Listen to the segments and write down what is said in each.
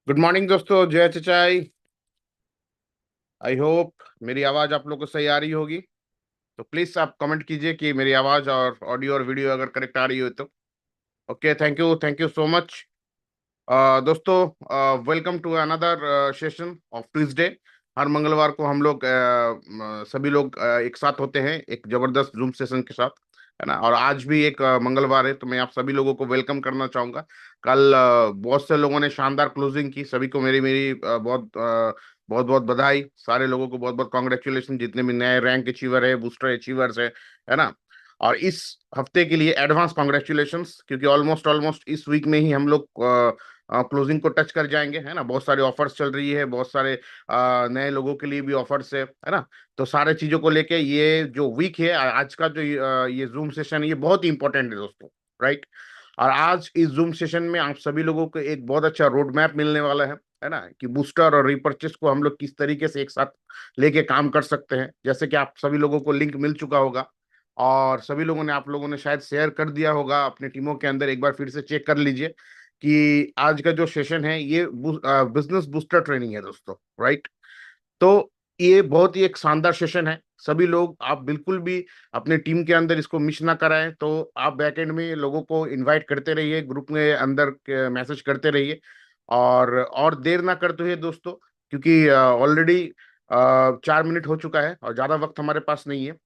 Good morning दोस्तों, जय Chachai. I hope मेरी आवाज़ आप लोग को सही आ रही होगी। तो प्लीज़ आप कमेंट कीजिए कि मेरी आवाज़ और ऑडियो और वीडियो अगर करेक्ट आ रही हो तो। Okay, thank you so much. दोस्तों, welcome to another session of Tuesday. हर मंगलवार को हम लोग सभी लोग एक साथ होते हैं एक जबरदस्त जूम सेशन के साथ, है ना। और आज भी एक मंगलवार है, तो मैं आप सभी लोगों को वेलकम करना चाहूंगा। कल बहुत से लोगों ने शानदार क्लोजिंग की, सभी को मेरी मेरी बहुत बहुत बधाई। सारे लोगों को बहुत बहुत कॉन्ग्रेचुलेशन, जितने भी नए रैंक अचीवर है, बूस्टर अचीवर्स है ना। और इस हफ्ते के लिए एडवांस कॉन्ग्रेचुलेशंस, क्योंकि ऑलमोस्ट ऑलमोस्ट इस वीक में ही हम लोग क्लोजिंग को टच कर जाएंगे, है ना। बहुत सारे ऑफर्स चल रही है, बहुत सारे नए लोगों के लिए भी ऑफर्स है ना। तो सारे चीजों को लेके ये जो वीक है, आज का जो ये जूम सेशन है, ये बहुत ही इंपॉर्टेंट है दोस्तों, राइट। और आज इस जूम सेशन में आप सभी लोगों को एक बहुत अच्छा रोड मैप मिलने वाला है ना, कि बूस्टर और रिपर्चेस को हम लोग किस तरीके से एक साथ लेके काम कर सकते हैं। जैसे कि आप सभी लोगों को लिंक मिल चुका होगा, और सभी लोगों ने, आप लोगों ने शायद शेयर कर दिया होगा अपने टीमों के अंदर। एक बार फिर से चेक कर लीजिए कि आज का जो सेशन है ये बिजनेस बूस्टर ट्रेनिंग है दोस्तों, राइट। तो ये बहुत ही एक शानदार सेशन है। सभी लोग, आप बिल्कुल भी अपने टीम के अंदर इसको मिस ना कराएं। तो आप बैकएंड में लोगों को इनवाइट करते रहिए, ग्रुप में अंदर मैसेज करते रहिए, और देर ना करते हुए दोस्तों, क्योंकि ऑलरेडी 4 मिनट हो चुका है और ज्यादा वक्त हमारे पास नहीं है।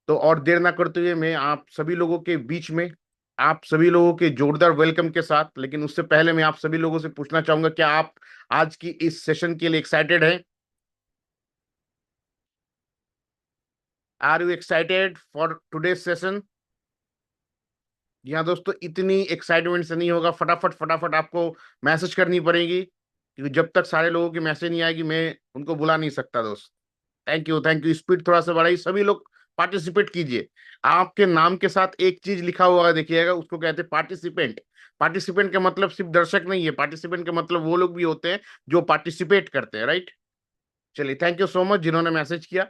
तो और देर ना करते हुए मैं आप सभी लोगों के बीच में, आप सभी लोगों के जोरदार वेलकम के साथ, लेकिन उससे पहले मैं आप सभी लोगों से पूछना चाहूंगा, क्या आप आज की इस सेशन के लिए एक्साइटेड हैं? Are you excited for today session? जी हाँ दोस्तों, इतनी एक्साइटमेंट से नहीं होगा, फटाफट फटाफट आपको मैसेज करनी पड़ेगी, क्योंकि जब तक सारे लोगों की मैसेज नहीं आएगी मैं उनको बुला नहीं सकता दोस्त। थैंक यू, स्पीड थोड़ा सा बढ़ाइए, सभी लोग पार्टिसिपेट कीजिए। आपके नाम के साथ एक चीज लिखा हुआ है, देखिएगा, उसको कहते हैं पार्टिसिपेंट। पार्टिसिपेंट का मतलब सिर्फ दर्शक नहीं है, पार्टिसिपेंट का मतलब वो लोग भी होते हैं जो पार्टिसिपेट करते हैं, राइट। चलिए, थैंक यू सो मच जिन्होंने मैसेज किया।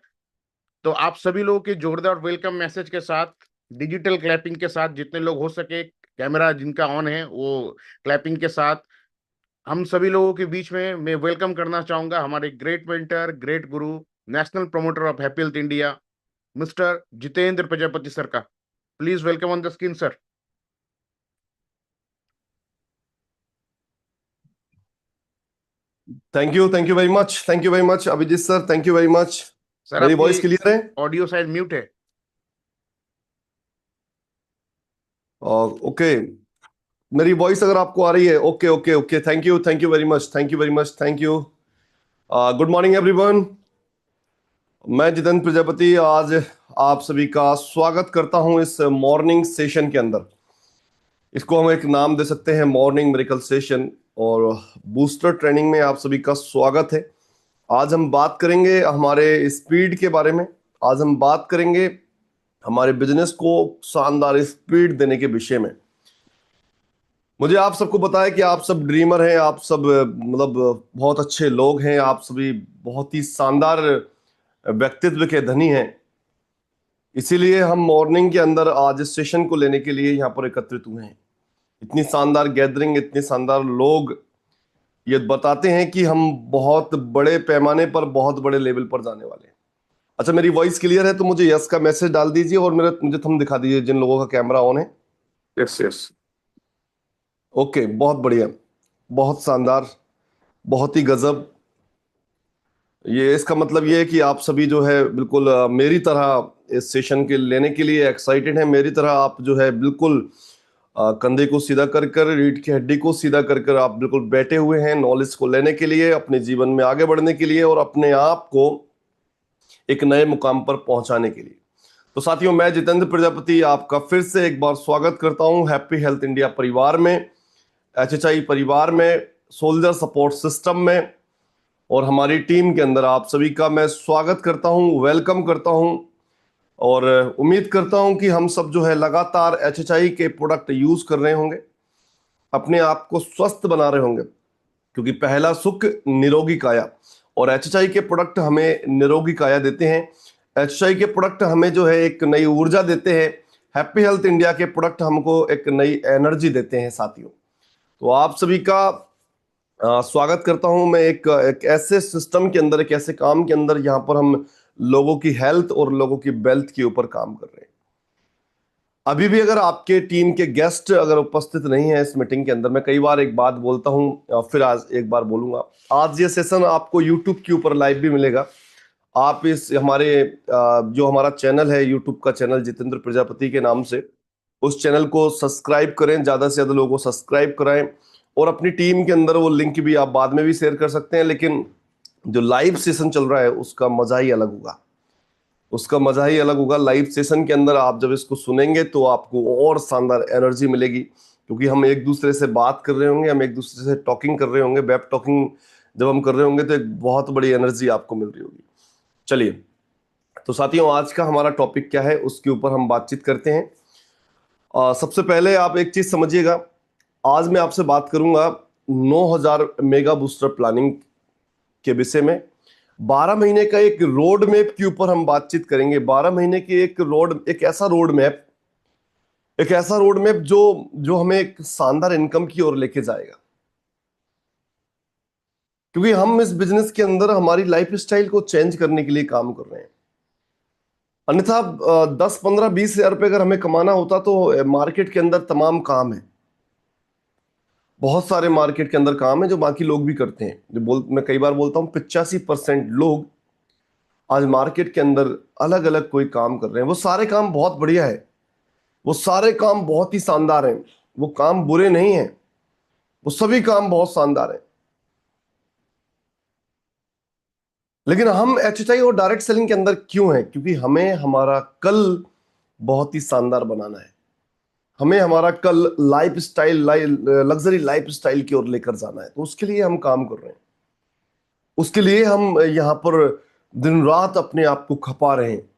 तो आप सभी लोगों के जोरदार वेलकम मैसेज के साथ, डिजिटल क्लैपिंग के साथ, जितने लोग हो सके, कैमरा जिनका ऑन है वो क्लैपिंग के साथ, हम सभी लोगों के बीच में मैं वेलकम करना चाहूंगा हमारे great mentor, great guru, national promoter of happy health India, mister Jitendra Prajapati sir का। Please welcome on the screen sir. Thank you very much, thank you very much Abhijit sir, thank you very much. Sir मेरी आपकी voice clear है? Audio शायद mute है। Okay. मेरी voice अगर आपको आ रही है, okay okay okay, thank you very much, thank you very much, thank you. Good morning everyone. मैं जितेंद्र प्रजापति आज आप सभी का स्वागत करता हूं इस मॉर्निंग सेशन के अंदर। इसको हम एक नाम दे सकते हैं, मॉर्निंग मेरिकल सेशन। और बूस्टर ट्रेनिंग में आप सभी का स्वागत है। आज हम बात करेंगे हमारे स्पीड के बारे में। आज हम बात करेंगे हमारे बिजनेस को शानदार स्पीड देने के विषय में। मुझे आप सबको पता है कि आप सब ड्रीमर हैं, आप सब मतलब बहुत अच्छे लोग हैं, आप सभी बहुत ही शानदार व्यक्तित्व के धनी हैं। इसीलिए हम मॉर्निंग के अंदर आज इस सेशन को लेने के लिए यहाँ पर एकत्रित हुए हैं। इतनी शानदार गैदरिंग, इतने शानदार लोग ये बताते हैं कि हम बहुत बड़े पैमाने पर, बहुत बड़े लेवल पर जाने वाले हैं। अच्छा, मेरी वॉइस क्लियर है तो मुझे यस का मैसेज डाल दीजिए, और मेरा मुझे थंब दिखा दीजिए जिन लोगों का कैमरा ऑन है। Yes yes. ओके, बहुत बढ़िया, बहुत शानदार, बहुत ही गजब। ये इसका मतलब ये है कि आप सभी जो है बिल्कुल मेरी तरह इस सेशन के लेने के लिए एक्साइटेड हैं। मेरी तरह आप जो है बिल्कुल कंधे को सीधा कर कर, रीढ़ की हड्डी को सीधा कर कर आप बिल्कुल बैठे हुए हैं नॉलेज को लेने के लिए, अपने जीवन में आगे बढ़ने के लिए, और अपने आप को एक नए मुकाम पर पहुंचाने के लिए। तो साथियों, मैं जितेंद्र प्रजापति आपका फिर से एक बार स्वागत करता हूं हैप्पी हेल्थ इंडिया परिवार में, एचएचआई परिवार में, सोल्जर सपोर्ट सिस्टम में, और हमारी टीम के अंदर आप सभी का मैं स्वागत करता हूं, वेलकम करता हूं। और उम्मीद करता हूं कि हम सब जो है लगातार एचएचआई के प्रोडक्ट यूज कर रहे होंगे, अपने आप को स्वस्थ बना रहे होंगे, क्योंकि पहला सुख निरोगी काया, और एचएचआई के प्रोडक्ट हमें निरोगी काया देते हैं। एचएचआई के प्रोडक्ट हमें जो है एक नई ऊर्जा देते हैं। हैप्पी हेल्थ इंडिया के प्रोडक्ट हमको एक नई एनर्जी देते हैं साथियों। तो आप सभी का स्वागत करता हूं मैं एक ऐसे सिस्टम के अंदर, एक ऐसे काम के अंदर जहां पर हम लोगों की हेल्थ और लोगों की वेल्थ के ऊपर काम कर रहे हैं। अभी भी अगर आपके टीम के गेस्ट अगर उपस्थित नहीं है इस मीटिंग के अंदर, मैं कई बार एक बात बोलता हूं, फिर आज एक बार बोलूंगा। आज ये सेशन आपको यूट्यूब के ऊपर लाइव भी मिलेगा। आप इस हमारे जो हमारा चैनल है, यूट्यूब का चैनल जितेंद्र प्रजापति के नाम से, उस चैनल को सब्सक्राइब करें, ज्यादा से ज्यादा लोगों को सब्सक्राइब कराएं। और अपनी टीम के अंदर वो लिंक भी आप बाद में भी शेयर कर सकते हैं, लेकिन जो लाइव सेशन चल रहा है उसका मजा ही अलग होगा। उसका मजा ही अलग होगा। लाइव सेशन के अंदर आप जब इसको सुनेंगे तो आपको और शानदार एनर्जी मिलेगी, क्योंकि हम एक दूसरे से बात कर रहे होंगे, हम एक दूसरे से टॉकिंग कर रहे होंगे, वेब टॉकिंग जब हम कर रहे होंगे तो एक बहुत बड़ी एनर्जी आपको मिल रही होगी। चलिए, तो साथियों, आज का हमारा टॉपिक क्या है उसके ऊपर हम बातचीत करते हैं। सबसे पहले आप एक चीज समझिएगा। आज मैं आपसे बात करूंगा 9000 मेगा बूस्टर प्लानिंग के विषय में। 12 महीने का एक रोड मैप के ऊपर हम बातचीत करेंगे। 12 महीने की एक ऐसा रोड मैप जो जो हमें एक शानदार इनकम की ओर लेके जाएगा। क्योंकि हम इस बिजनेस के अंदर हमारी लाइफ स्टाइल को चेंज करने के लिए काम कर रहे हैं। अन्यथा 10 15 20 हजार रुपए अगर हमें कमाना होता तो मार्केट के अंदर तमाम काम है, बहुत सारे मार्केट के अंदर काम है जो बाकी लोग भी करते हैं। मैं कई बार बोलता हूं 85% लोग आज मार्केट के अंदर अलग अलग कोई काम कर रहे हैं। वो सारे काम बहुत बढ़िया है, वो सारे काम बहुत ही शानदार हैं, वो काम बुरे नहीं हैं, वो सभी काम बहुत शानदार हैं। लेकिन हम एचएचआई और डायरेक्ट सेलिंग के अंदर क्यों हैं? क्योंकि हमें हमारा कल बहुत ही शानदार बनाना है। हमें हमारा कल life style, luxury life style की ओर लेकर जाना है। तो उसके लिए हम काम कर रहे हैं। उसके लिए हम यहाँ पर दिन रात अपने आप को खपा रहे हैं,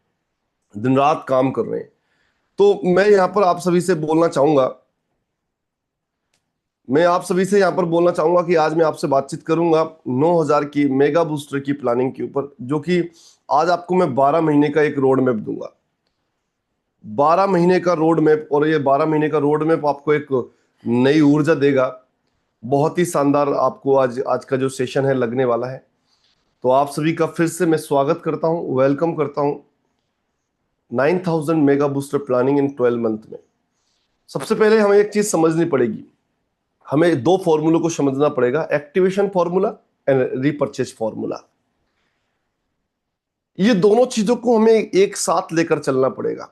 दिन रात काम कर रहे हैं। तो मैं यहाँ पर आप सभी से बोलना चाहूंगा, कि आज मैं आपसे बातचीत करूंगा 9000 की मेगा बूस्टर की प्लानिंग के ऊपर, जो कि आज आपको मैं 12 महीने का एक रोड मैप दूंगा। 12 महीने का रोड मैप, और ये 12 महीने का रोड मैप आपको एक नई ऊर्जा देगा। बहुत ही शानदार आपको आज आज का जो सेशन है लगने वाला है। तो आप सभी का फिर से मैं स्वागत करता हूं, वेलकम करता हूं 9000 mega booster planning in 12 month में। सबसे पहले हमें एक चीज समझनी पड़ेगी, हमें दो फॉर्मूलों को समझना पड़ेगा, activation formula and repurchase formula. ये दोनों चीजों को हमें एक साथ लेकर चलना पड़ेगा।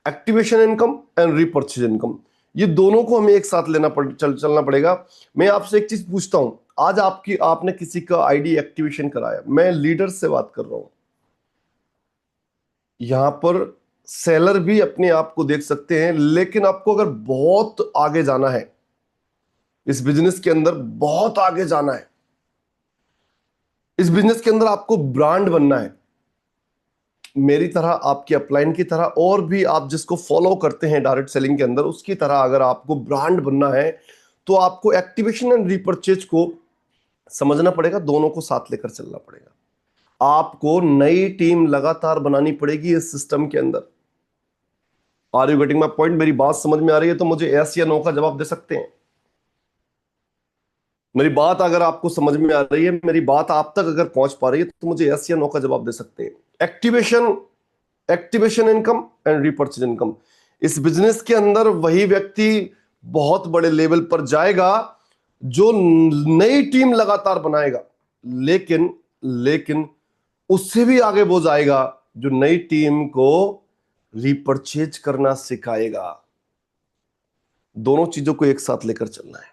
Activation income and repurchase income, ये दोनों को हमें एक साथ चलना पड़ेगा। मैं आपसे एक चीज पूछता हूं, आज आपने किसी का आईडी एक्टिवेशन कराया, मैं लीडर से बात कर रहा हूं। यहां पर सेलर भी अपने आप को देख सकते हैं, लेकिन आपको अगर बहुत आगे जाना है, इस बिजनेस के अंदर बहुत आगे जाना है, इस बिजनेस के अंदर आपको ब्रांड बनना है, मेरी तरह, आपकी अपलाइन की तरह, और भी आप जिसको फॉलो करते हैं डायरेक्ट सेलिंग के अंदर, उसकी तरह अगर आपको ब्रांड बनना है तो आपको एक्टिवेशन एंड रीपर्चेज को समझना पड़ेगा, दोनों को साथ लेकर चलना पड़ेगा। आपको नई टीम लगातार बनानी पड़ेगी इस सिस्टम के अंदर। Are you getting my point? मेरी बात समझ में आ रही है तो मुझे यस या नो का जवाब दे सकते हैं। मेरी बात अगर आपको समझ में आ रही है, मेरी बात आप तक अगर पहुंच पा रही है तो मुझे यस या नो का जवाब दे सकते हैं। Activation income and repurchase income, इस बिजनेस के अंदर वही व्यक्ति बहुत बड़े लेवल पर जाएगा जो नई टीम लगातार बनाएगा, लेकिन लेकिन उससे भी आगे वो जाएगा जो नई टीम को रीपर्चेज करना सिखाएगा। दोनों चीजों को एक साथ लेकर चलना है,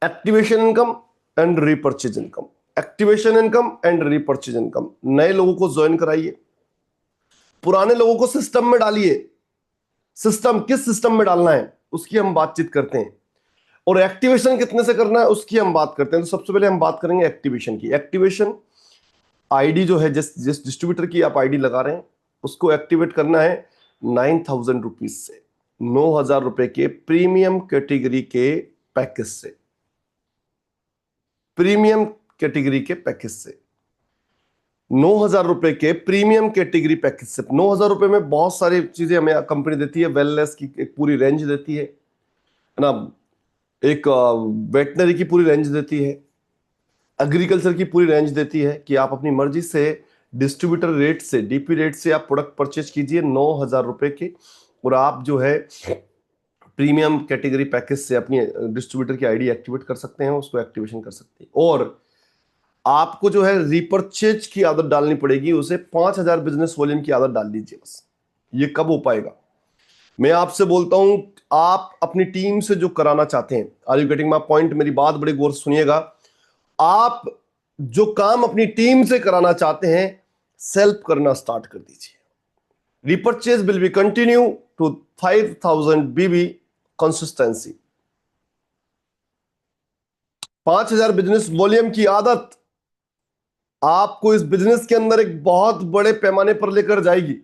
activation income and repurchase income. Activation income and repurchase income. नए लोगों को ज्वाइन कराइए, पुराने लोगों को सिस्टम में डालिए। किस सिस्टम में डालना है उसकी हम बातचीत करते हैं, और एक्टिवेशन कितने से करना है उसकी हम बात करते हैं। तो सबसे पहले हम बात करेंगे एक्टिवेशन की। एक्टिवेशन आईडी जो है, जिस डिस्ट्रीब्यूटर की आप आईडी लगा रहे हैं, उसको एक्टिवेट करना है 9000 रुपीज से, 9000 रुपए के प्रीमियम कैटेगरी के पैकेज से। प्रीमियम कैटेगरी के पैकेज से 9000 रुपए के प्रीमियम कैटेगरी पैकेज से। 9000 रुपए में बहुत सारी चीजें हमें कंपनी देती है, वेलनेस की एक पूरी रेंज देती है ना। एक वेटनरी की पूरी रेंज देती है, एग्रीकल्चर की पूरी रेंज देती है कि आप अपनी मर्जी से डिस्ट्रीब्यूटर रेट से, डीपी रेट से आप प्रोडक्ट परचेज कीजिए 9,000 रुपए के, और आप जो है प्रीमियम कैटेगरी पैकेज से अपनी डिस्ट्रीब्यूटर की आईडी एक्टिवेट कर सकते हैं, उसको एक्टिवेशन कर सकते हैं। और आपको जो है रिपर्चेज की आदत डालनी पड़ेगी, उसे 5,000 बिजनेस वॉल्यूम की आदत डाल लीजिए बस। ये कब हो पाएगा? मैं आपसे बोलता हूं, आप अपनी टीम से जो कराना चाहते हैं, are you getting my point? मेरी बात बड़े गौर से सुनिएगा। आप जो काम अपनी टीम से कराना चाहते हैं, सेल्फ करना स्टार्ट कर दीजिए। Repurchase will be continue to 5,000 BV consistency. 5,000 business volume की आदत आपको इस बिजनेस के अंदर एक बहुत बड़े पैमाने पर लेकर जाएगी।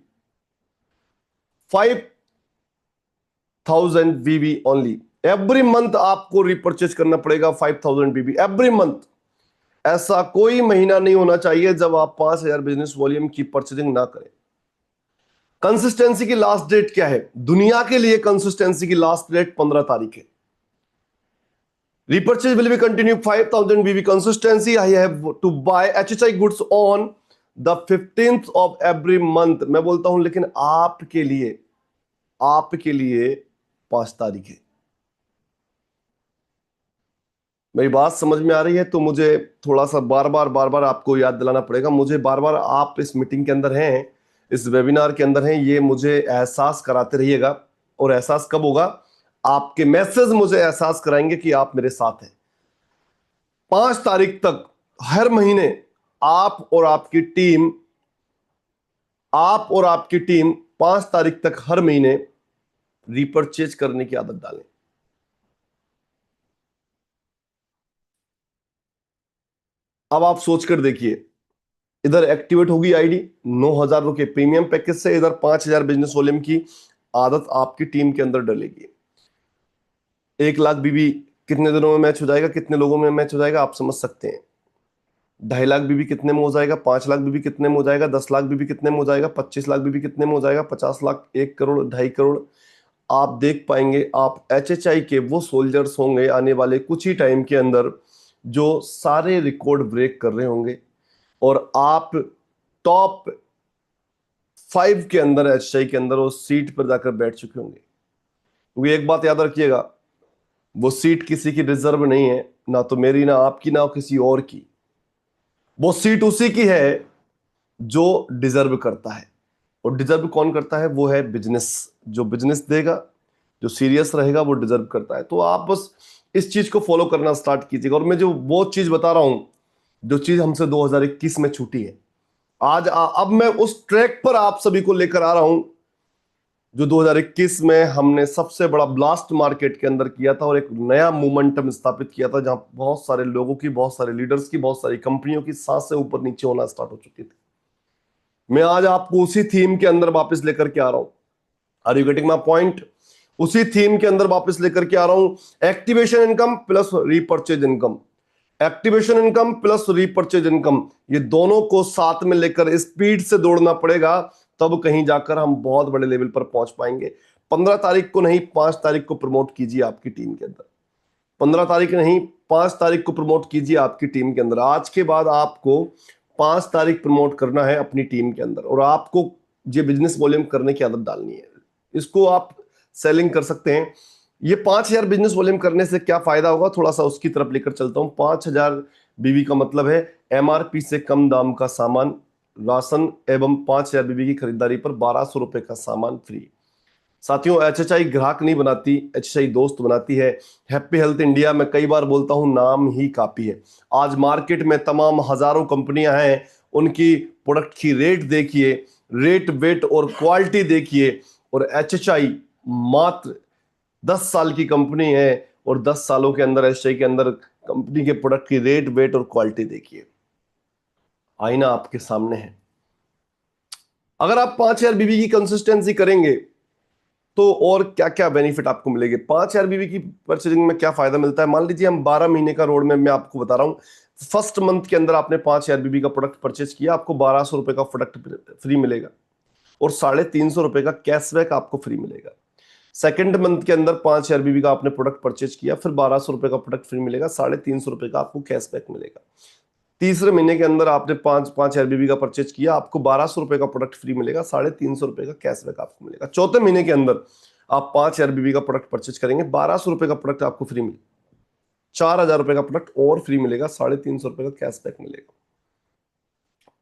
5,000 बीबी ओनली एवरी मंथ आपको रिपर्चेज करना पड़ेगा। 5,000 बीबी एवरी मंथ। ऐसा कोई महीना नहीं होना चाहिए जब आप 5,000 बिजनेस वॉल्यूम की परचेजिंग ना करें। कंसिस्टेंसी की लास्ट डेट क्या है? दुनिया के लिए कंसिस्टेंसी की लास्ट डेट 15 तारीख है। Repurchase will be continue 5,000 BB consistency. I have to buy HHI goods on the 15th of every month. मैं बोलता हूं लेकिन आपके लिए 5 तारीख है। मेरी बात समझ में आ रही है? तो मुझे थोड़ा सा बार बार आपको याद दिलाना पड़ेगा। मुझे बार बार, आप इस मीटिंग के अंदर हैं, इस वेबिनार के अंदर हैं, ये मुझे एहसास कराते रहिएगा। और एहसास कब होगा? आपके मैसेज मुझे एहसास कराएंगे कि आप मेरे साथ हैं। 5 तारीख तक हर महीने आप और आपकी टीम 5 तारीख तक हर महीने रिपर्चेज करने की आदत डालें। अब आप सोचकर देखिए, इधर एक्टिवेट होगी आईडी 9,000 के प्रीमियम पैकेज से, इधर 5,000 बिजनेस वॉल्यूम की आदत आपकी टीम के अंदर डलेगी। 1,00,000 बीबी कितने दिनों में मैच हो जाएगा? कितने लोगों में मैच हो जाएगा? आप समझ सकते हैं। 2.5 लाख बीबी कितने में हो जाएगा? 5 लाख बीबी कितने में हो जाएगा? 10 लाख बीबी कितने में हो जाएगा? 25 लाख बीबी कितने में हो जाएगा? 50 लाख, 1 करोड़, 2.5 करोड़। आप देख पाएंगे, आप HHI के वो सोल्जर्स होंगे आने वाले कुछ ही टाइम के अंदर जो सारे रिकॉर्ड ब्रेक कर रहे होंगे, और आप टॉप 5 के अंदर, HHI के अंदर उस सीट पर जाकर बैठ चुके होंगे। क्योंकि एक बात याद रखिएगा, वो सीट किसी की रिजर्व नहीं है, ना तो मेरी, ना आपकी, ना किसी और की। वो सीट उसी की है जो डिजर्व करता है। और डिजर्व कौन करता है? वो है बिजनेस। जो बिजनेस देगा, जो सीरियस रहेगा, वो डिजर्व करता है। तो आप बस इस चीज को फॉलो करना स्टार्ट कीजिएगा। और मैं जो वो चीज बता रहा हूं, जो चीज हमसे 2021 में छूटी है, अब मैं उस ट्रैक पर आप सभी को लेकर आ रहा हूं जो 2021 में हमने सबसे बड़ा ब्लास्ट मार्केट के अंदर किया था, और एक नया मोमेंटम स्थापित किया था, जहां बहुत सारे लोगों की, बहुत सारे लीडर्स की, बहुत सारी कंपनियों की सांसें ऊपर नीचे होना स्टार्ट हो चुकी थी। मैं आज आपको उसी थीम के अंदर वापस लेकर के आ रहा हूं। Are you getting my point? उसी थीम के अंदर वापस लेकर के आ रहा हूं। Activation income plus repurchase income, activation income plus repurchase income, ये दोनों को साथ में लेकर स्पीड से दौड़ना पड़ेगा, तब कहीं जाकर हम बहुत बड़े लेवल पर पहुंच पाएंगे। 15 तारीख को नहीं, 5 तारीख को प्रमोट कीजिए आपकी टीम के अंदर। 15 तारीख नहीं, 5 तारीख को प्रमोट कीजिए आपकी टीम के अंदर। आज के बाद आपको 5 तारीख प्रमोट करना है अपनी टीम के अंदर, और आपको ये बिजनेस वॉल्यूम करने की आदत डालनी है। इसको आप सेलिंग कर सकते हैं। ये 5,000 बिजनेस वॉल्यूम करने से क्या फायदा होगा, थोड़ा सा उसकी तरफ लेकर चलता हूं। 5,000 बीबी का मतलब है MRP से कम दाम का सामान, राशन एवं 5,000 बीबी की खरीदारी पर 1,200 रुपए का सामान फ्री। साथियों, HHI ग्राहक नहीं बनाती, HHI दोस्त बनाती है। हैप्पी हेल्थ इंडिया, मैं कई बार बोलता हूं, नाम ही काफी है। आज मार्केट में तमाम हजारों कंपनियां हैं, उनकी प्रोडक्ट की रेट देखिए, रेट, वेट और क्वालिटी देखिए, और HHI मात्र 10 साल की कंपनी है, और 10 सालों के अंदर HHI के अंदर कंपनी के प्रोडक्ट की रेट, वेट और क्वालिटी देखिए। आईना आपके सामने है। अगर आप 5,000 बीबी की कंसिस्टेंसी करेंगे तो और क्या क्या बेनिफिट आपको मिलेंगे? 5,000 बीबी की परचेजिंग में क्या फायदा मिलता है? मान लीजिए हम 12 महीने का रोड मैप मैं आपको बता रहा हूं। फर्स्ट मंथ के अंदर आपने 5,000 बीबी का प्रोडक्ट परचेज किया, आपको 1,200 रुपए का प्रोडक्ट फ्री मिलेगा, और 350 रुपए का कैशबैक आपको फ्री मिलेगा। सेकंड मंथ के अंदर 5,000 का आपने प्रोडक्ट परचेज किया, फिर 1,200 का प्रोडक्ट फ्री मिलेगा, 350 का आपको कैशबैक मिलेगा। तीसरे महीने के अंदर आपने 5,000 का परचेज किया, आपको 1,200 का प्रोडक्ट फ्री मिलेगा, 350 का कैशबैक आपको मिलेगा। चौथे महीने के अंदर आप 5,000 का प्रोडक्ट परचेज करेंगे, 1,200 का प्रोडक्ट आपको फ्री मिलेगा, 4,000 का प्रोडक्ट और फ्री मिलेगा, 350 का कैशबैक मिलेगा।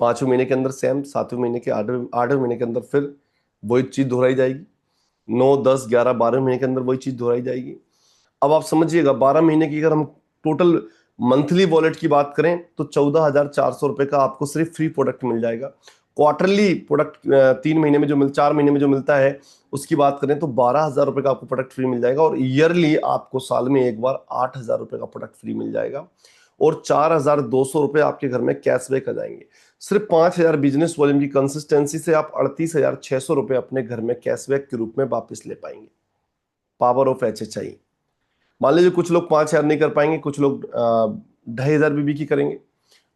पांचवें महीने के अंदर सेम, सातवें महीने के आठवें महीने के अंदर फिर वही चीज दोहराई जाएगी, 9, 10, 11, 12 महीने के अंदर वही चीज दोहराई जाएगी। अब आप समझिएगा 12 महीने की अगर हम टोटल मंथली वॉलेट की बात करें तो 14,400 का आपको सिर्फ फ्री प्रोडक्ट मिल जाएगा। क्वार्टरली प्रोडक्ट 3 महीने में जो 4 महीने में जो मिलता है उसकी बात करें तो 12,000 का आपको प्रोडक्ट फ्री मिल जाएगा, और ईयरली आपको साल में एक बार 8,000 का प्रोडक्ट फ्री मिल जाएगा, और 4,200 आपके घर में कैशबैक आ जाएंगे। सिर्फ 5,000 बिजनेस वॉल्यूम की कंसिस्टेंसी से आप 38,600 अपने घर में कैशबैक के रूप में वापस ले पाएंगे। Power of HHI। मान लीजिए कुछ लोग 5,000 नहीं कर पाएंगे, कुछ लोग 2,500 बीबी की करेंगे।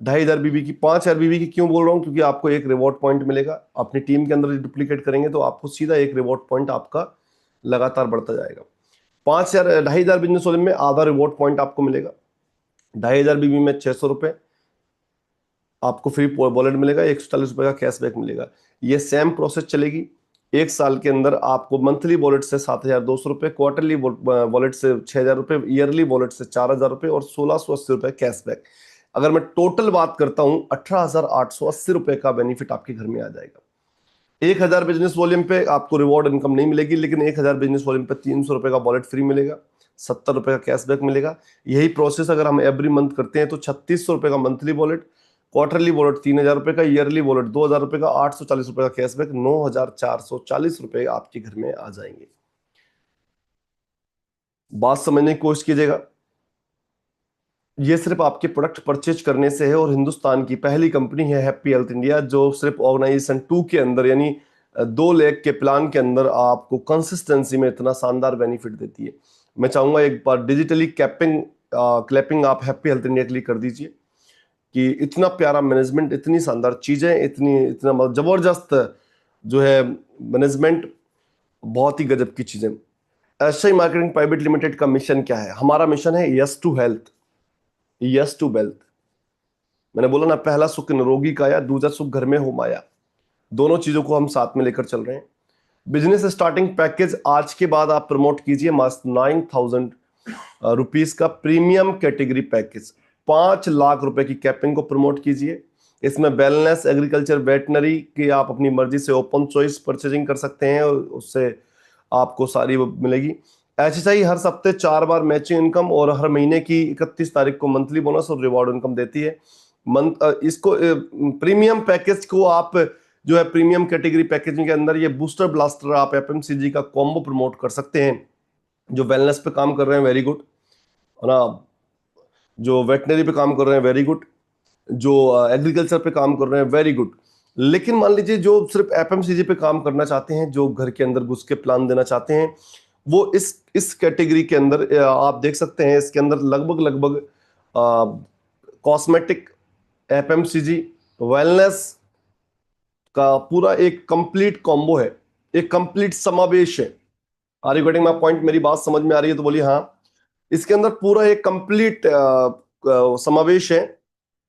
2,500 बीबी की, 5,000 बीबी की क्यों बोल रहा हूँ, क्योंकि आपको एक रिवॉर्ड पॉइंट मिलेगा। अपनी टीम के अंदर डुप्लीकेट करेंगे तो आपको सीधा एक रिवॉर्ड पॉइंट आपका लगातार बढ़ता जाएगा। 5,000 2,500 बिजनेस वॉल्यूम में आधा रिवॉर्ड पॉइंट आपको मिलेगा। 2,500 बीबी में 600 आपको फ्री वॉलेट मिलेगा, 140 का कैशबैक मिलेगा। ये सेम प्रोसेस चलेगी। एक साल के अंदर आपको मंथली वॉलेट से 7,200, क्वार्टरली वॉलेट से 6,000, ईयरली वॉलेट से 4,000 और 1,680 कैशबैक। अगर मैं टोटल बात करता हूं 18,880 का बेनिफिट आपके घर में आ जाएगा। 1,000 बिजनेस वॉल्यूम पे आपको रिवॉर्ड इनकम नहीं मिलेगी, लेकिन 1,000 बिजनेस वॉल्यूम पे 300 का वॉलेट फ्री मिलेगा, 70 का कैशबैक मिलेगा। यही प्रोसेस अगर हम एवरी मंथ करते हैं तो 3,600 का मंथली वॉलेट, क्वार्टरली वॉलेट 3,000 का, ईयरली वॉलेट 2,000 का, 840 का कैशबैक, 9,440 आपके घर में आ जाएंगे। बात समझने की कोशिश कीजिएगा। ये सिर्फ आपके प्रोडक्ट परचेज करने से है, और हिंदुस्तान की पहली कंपनी है हैप्पी हेल्थ इंडिया जो सिर्फ ऑर्गेनाइजेशन 2 के अंदर यानी 2 लाख के प्लान के अंदर आपको कंसिस्टेंसी में इतना शानदार बेनिफिट देती है। मैं चाहूंगा एक बार डिजिटली क्लैपिंग आप हैप्पी हेल्थ इंडिया के लिए कर दीजिए कि इतना प्यारा मैनेजमेंट, इतनी शानदार चीजें, इतना मतलब जबरदस्त जो है मैनेजमेंट, बहुत ही गजब की चीजें। एसआई मार्केटिंग प्राइवेट लिमिटेड का मिशन क्या है? हमारा मिशन है yes to health, yes to wealth. मैंने बोला ना, पहला सुख निरोगी काया, दूसरा सुख घर में हो माया। दोनों चीजों को हम साथ में लेकर चल रहे हैं। बिजनेस स्टार्टिंग पैकेज आज के बाद आप प्रमोट कीजिए, मात्र 9,000 रुपीज का प्रीमियम कैटेगरी पैकेज, 5 लाख रुपए की कैपिंग को प्रमोट कीजिए। इसमें वेलनेस, एग्रीकल्चर, वेटनरी की आप अपनी मर्जी से ओपन चॉइस परचेजिंग कर सकते हैं, उससे आपको सारी वो मिलेगी। HHI हर हफ्ते 4 बार मैचिंग इनकम और हर महीने की 31 तारीख को मंथली बोनस और रिवॉर्ड इनकम देती है। इसको प्रीमियम पैकेज को आप जो है प्रीमियम कैटेगरी पैकेजिंग के अंदर ये बूस्टर ब्लास्टर आप FMCG का कॉम्बो प्रमोट कर सकते हैं। जो वेलनेस पे काम कर रहे हैं वेरी गुड, है ना, जो वेटनरी पे काम कर रहे हैं वेरी गुड, जो एग्रीकल्चर पे काम कर रहे हैं वेरी गुड। लेकिन मान लीजिए जो सिर्फ FMCG पे काम करना चाहते हैं, जो घर के अंदर घुस के प्लान देना चाहते हैं, वो इस कैटेगरी के अंदर आप देख सकते हैं इसके अंदर लगभग कॉस्मेटिक, FMCG, वेलनेस का पूरा एक कंप्लीट कॉम्बो है, एक कंप्लीट समावेश है। Are you getting my point? मेरी बात समझ में आ रही है तो बोलिए हाँ। इसके अंदर पूरा एक कंप्लीट समावेश है।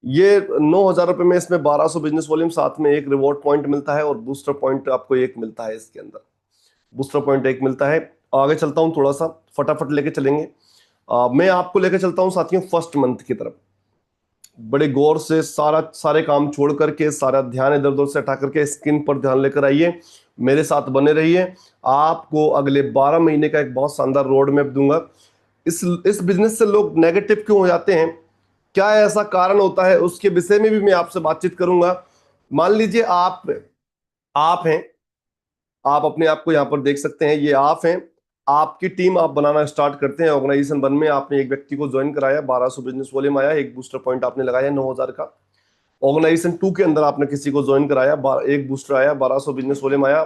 ये 9,000 में इसमें 1,200 बिजनेस वॉल्यूम, साथ में एक रिवॉर्ड पॉइंट मिलता है और बूस्टर पॉइंट आपको एक मिलता है। इसके अंदर बूस्टर पॉइंट एक मिलता है। आगे चलता हूं, थोड़ा सा फटाफट लेके चलेंगे। मैं आपको लेके चलता हूं साथियों फर्स्ट मंथ की तरफ। बड़े गौर से सारे काम छोड़ करके, सारा ध्यान इधर उधर से हटा करके स्क्रीन पर ध्यान लेकर आइए, मेरे साथ बने रहिए। आपको अगले 12 महीने का एक बहुत शानदार रोड मैप दूंगा। इस बिजनेस से लोग नेगेटिव क्यों हो जाते हैं, क्या ऐसा कारण होता है, उसके विषय में भी मैं आपसे बातचीत करूंगा। मान लीजिए आप हैं, आप अपने आप को यहां पर देख सकते हैं, ये आप हैं। आपकी टीम आप बनाना स्टार्ट करते हैं ऑर्गेनाइजेशन 1 में। आपने एक व्यक्ति को ज्वाइन कराया, 1,200 बिजनेस वॉल्यूम आया, एक बूस्टर पॉइंट आपने लगाया 9,000 का। ऑर्गेनाइजेशन 2 के अंदर आपने किसी को ज्वाइन कराया, एक बूस्टर आया, 1,200 बिजनेस वॉल्यूम आया।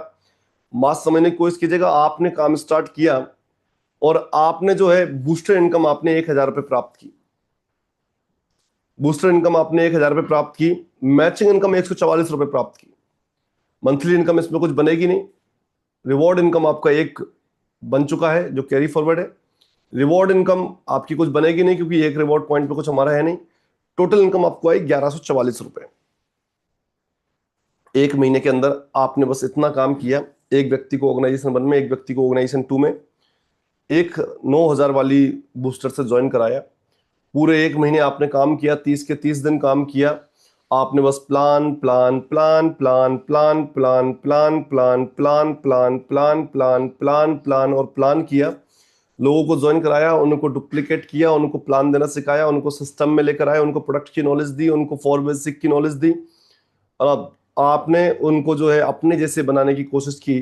मास समझने की कोशिश कीजिएगा, आपने काम स्टार्ट किया और आपने जो है बूस्टर इनकम आपने 1,000 रुपए प्राप्त की। बूस्टर इनकम आपने 1,000 रुपए प्राप्त की, मैचिंग इनकम 144 रुपए प्राप्त की। मंथली इनकम इसमें कुछ बनेगी नहीं। रिवॉर्ड इनकम आपका एक बन चुका है जो कैरी फॉरवर्ड है। रिवॉर्ड इनकम आपकी कुछ बनेगी नहीं क्योंकि एक रिवॉर्ड पॉइंट पे कुछ हमारा है नहीं। टोटल इनकम आपको आई 1144 रुपए। एक महीने के अंदर आपने बस इतना काम किया, एक व्यक्ति को ऑर्गेनाइजेशन 1 में, एक व्यक्ति को ऑर्गेनाइजेशन 2 में, एक 9,000 वाली बूस्टर से ज्वाइन कराया। पूरे एक महीने आपने काम किया, 30 के 30 दिन काम किया। आपने बस plan plan plan plan plan plan plan plan plan plan plan plan plan plan और प्लान किया। लोगों को ज्वाइन कराया, उनको डुप्लीकेट किया, उनको प्लान देना सिखाया, उनको सिस्टम में लेकर आया, उनको प्रोडक्ट की नॉलेज दी, उनको फॉर बेसिक की नॉलेज दी। और अब आपने उनको जो है अपने जैसे बनाने की कोशिश की।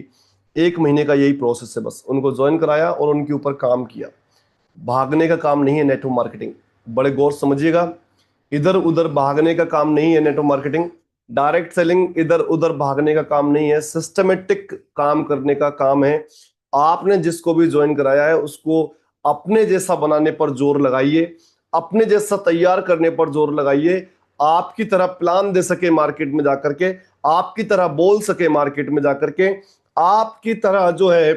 एक महीने का यही प्रोसेस है, बस उनको ज्वाइन कराया और उनके ऊपर काम किया। भागने का काम नहीं है नेटवर्क मार्केटिंग, बड़े गौर समझिएगा। इधर उधर भागने का काम नहीं है नेटवर्क मार्केटिंग। डायरेक्ट सेलिंग इधर उधर भागने का काम नहीं है, सिस्टमेटिक काम करने का काम है। आपने जिसको भी ज्वाइन कराया है उसको अपने जैसा बनाने पर जोर लगाइए, अपने जैसा तैयार करने पर जोर लगाइए। आपकी तरह प्लान दे सके मार्केट में जाकर के, आपकी तरह बोल सके मार्केट में जाकर के, आपकी तरह जो है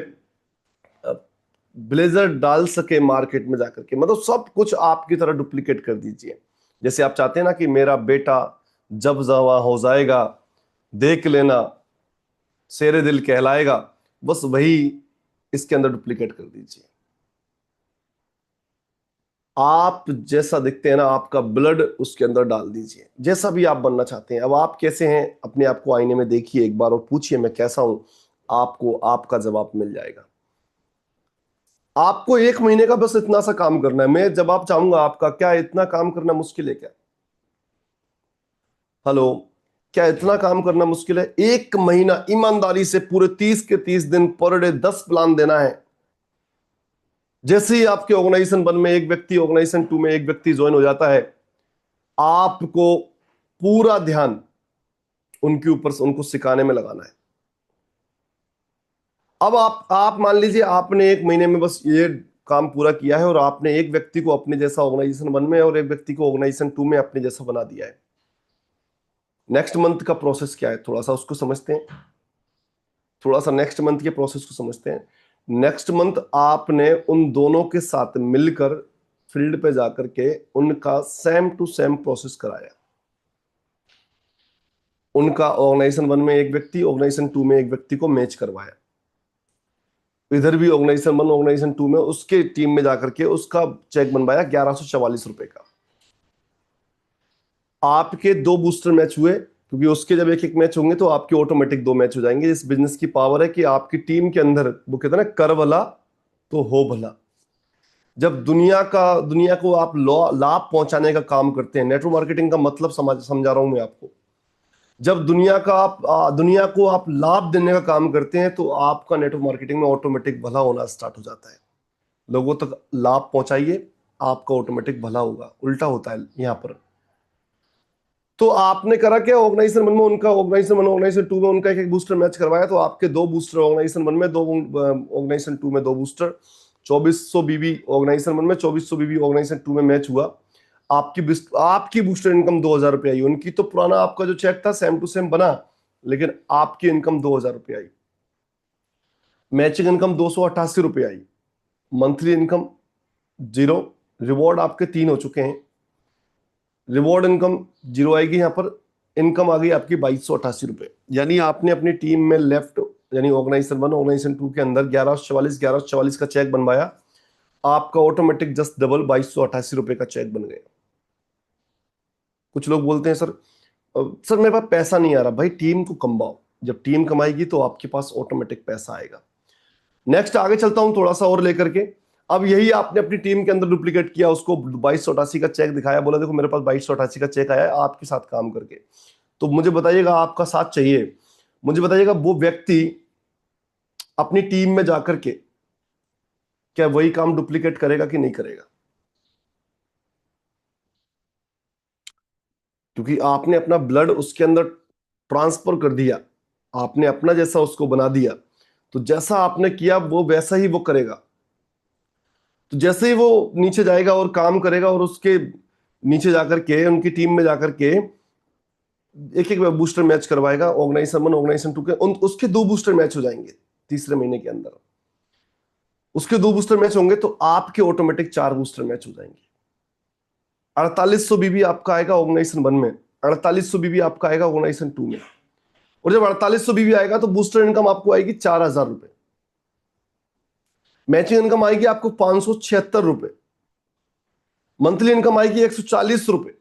ब्लेजर डाल सके मार्केट में जाकर के, मतलब सब कुछ आपकी तरह डुप्लीकेट कर दीजिए। जैसे आप चाहते हैं ना कि मेरा बेटा जब जवां हो जाएगा देख लेना शेरे दिल कहलाएगा, बस वही इसके अंदर डुप्लीकेट कर दीजिए। आप जैसा दिखते हैं ना, आपका ब्लड उसके अंदर डाल दीजिए, जैसा भी आप बनना चाहते हैं। अब आप कैसे हैं अपने आप को आईने में देखिए एक बार और पूछिए मैं कैसा हूं, आपको आपका जवाब मिल जाएगा। आपको एक महीने का बस इतना सा काम करना है, मैं जवाब चाहूंगा आपका। क्या इतना काम करना मुश्किल है क्या? हेलो, क्या इतना काम करना मुश्किल है? एक महीना ईमानदारी से पूरे 30 के 30 दिन पर डे 10 प्लान देना है। जैसे ही आपके ऑर्गेनाइजेशन 1 में एक व्यक्ति, ऑर्गेनाइजेशन 2 में एक व्यक्ति ज्वाइन हो जाता है, आपको पूरा ध्यान उनके ऊपर से उनको सिखाने में लगाना है। अब आप मान लीजिए आपने एक महीने में बस ये काम पूरा किया है और आपने एक व्यक्ति को अपने जैसा ऑर्गेनाइजेशन 1 में और एक व्यक्ति को ऑर्गेनाइजेशन 2 में अपने जैसा बना दिया है। नेक्स्ट मंथ का प्रोसेस क्या है, थोड़ा सा उसको समझते हैं। थोड़ा सा नेक्स्ट मंथ के प्रोसेस को समझते हैं। नेक्स्ट मंथ आपने उन दोनों के साथ मिलकर फील्ड पे जाकर के उनका सेम टू सेम प्रोसेस कराया। उनका ऑर्गेनाइजेशन 1 में एक व्यक्ति, ऑर्गेनाइजेशन 2 में एक व्यक्ति को मैच करवाया। इधर भी ऑर्गेनाइजेशन 1 ऑर्गेनाइजेशन 2 में उसके टीम में जाकर के उसका चेक बनवाया 1144 रुपए का। आपके 2 बूस्टर मैच हुए, क्योंकि उसके जब एक एक मैच होंगे तो आपके ऑटोमेटिक 2 मैच हो जाएंगे। इस बिजनेस की पावर है कि आपकी टीम के अंदर, वो कहते हैं ना, कर भला तो हो भला। जब दुनिया को आप लाभ पहुंचाने का काम करते हैं, नेटवर्क मार्केटिंग का मतलब समझा रहा हूं मैं आपको। जब दुनिया को आप लाभ देने का काम करते हैं तो आपका नेटवर्क मार्केटिंग में ऑटोमेटिक भला होना स्टार्ट हो जाता है। लोगों तक लाभ पहुंचाइए, आपका ऑटोमेटिक भला होगा। उल्टा होता है यहां पर। तो आपने करा क्या, ऑर्गेनाइजेशन 1 में उनका, ऑर्गेनाइजेशन 1 ऑर्गेनाइजेशन 2 में उनका एक एक बूस्टर मैच करवाया। तो आपके 2 बूस्टर ऑर्गेनाइजेशन 1 में, 2 ऑर्गेनाइजेशन 2 में 2 बूस्टर, 2400 बीबी ऑर्गेनाइजेशन 1 में, 2400 बीबी ऑर्गेनाइजेशन 2 में मैच हुआ। आपकी बूस्टर इनकम 2000 रुपये आई। उनकी तो पुराना आपका जो चेक था सेम टू सेम बना, लेकिन आपकी इनकम 2000 रुपये आई। मैचिंग इनकम 288 रुपये आई। Monthly income 0। रिवॉर्ड आपके 3 हो चुके हैं। रिवॉर्ड इनकम 0 आएगी। यहां पर इनकम आ गई आपकी 2288 रुपये। यानी आपने अपनी टीम में लेफ्ट, यानी ऑर्गेनाइजेशन 1 ऑर्गेनाइजेशन 2 के अंदर 1144 का चेक बनवाया। आपका ऑटोमेटिक जस्ट डबल 2288 रुपये का चेक बन गया। कुछ लोग बोलते हैं सर मेरे पास पैसा नहीं आ रहा। भाई टीम को कमाओ, जब टीम कमाएगी तो आपके पास ऑटोमेटिक पैसा आएगा। नेक्स्ट आगे चलता हूं थोड़ा सा और लेकर के। अब यही आपने अपनी टीम के अंदर डुप्लीकेट किया, उसको 2288 का चेक दिखाया, बोला देखो मेरे पास 2288 का चेक आया है आपके साथ काम करके। तो मुझे बताइएगा, आपका साथ चाहिए, मुझे बताइएगा वो व्यक्ति अपनी टीम में जाकर के क्या वही काम डुप्लीकेट करेगा कि नहीं करेगा? क्योंकि आपने अपना ब्लड उसके अंदर ट्रांसफर कर दिया, आपने अपना जैसा उसको बना दिया। तो जैसा आपने किया वो वैसा ही वो करेगा। तो जैसे ही वो नीचे जाएगा और काम करेगा और उसके नीचे जाकर के उनकी टीम में जाकर के एक एक बूस्टर मैच करवाएगा, ऑर्गेनाइजेशन 1 ऑर्गेनाइजेशन 2 के उसके 2 बूस्टर मैच हो जाएंगे तीसरे महीने के अंदर। उसके 2 बूस्टर मैच होंगे तो आपके ऑटोमेटिक 4 बूस्टर मैच हो जाएंगे। 4800 बीबी आपका आएगा ऑर्गेनाइजेशन 1 में, 4800 बीबी आपका आएगा ऑर्गेनाइजेशन 2 में। और जब 4800 बीबी आएगा तो बूस्टर इनकम आपको आएगी 4000 रुपए, मैचिंग इनकम आएगी आपको 576 रुपए, मंथली इनकम आएगी 140 रुपए।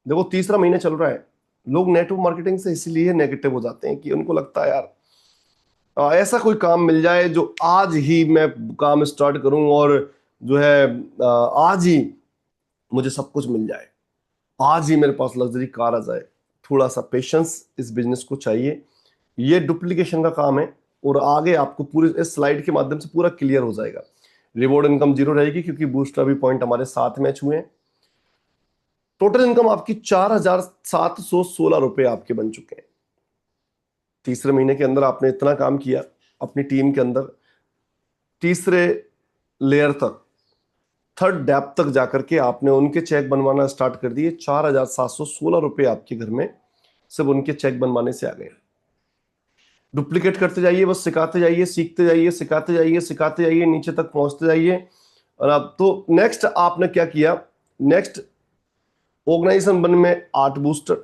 देखो तीसरा महीना चल रहा है, लोग नेटवर्क मार्केटिंग से इसीलिए नेगेटिव हो जाते हैं कि उनको लगता है यार ऐसा कोई काम मिल जाए जो आज ही मैं काम स्टार्ट करूं और जो है आज ही मुझे सब कुछ मिल जाए, आज ही मेरे पास लग्जरी कार आ जाए। थोड़ा सा पेशेंस इस बिजनेस को चाहिए, ये डुप्लीकेशन का काम है और आगे आपको पूरे इस स्लाइड के माध्यम से पूरा क्लियर हो जाएगा। रिवॉर्ड इनकम 0 रहेगी क्योंकि बूस्टर भी पॉइंट हमारे साथ मैच हुए हैं। टोटल इनकम आपकी 4716 रुपए आपके बन चुके हैं। तीसरे महीने के अंदर आपने इतना काम किया अपनी टीम के अंदर, तीसरे लेयर तक, थर्ड डेप्थ तक जाकर के आपने उनके चेक बनवाना स्टार्ट कर दिए। 4716 रुपए आपके घर में सिर्फ उनके चेक बनवाने से आ गए। डुप्लीकेट करते जाइए, बस सिखाते जाइए, सीखते जाइए, सिखाते जाइए, सिखाते जाइए, नीचे तक पहुंचते जाइए। और अब तो नेक्स्ट आपने क्या किया, नेक्स्ट ऑर्गेनाइजेशन 1 में 8 बूस्टर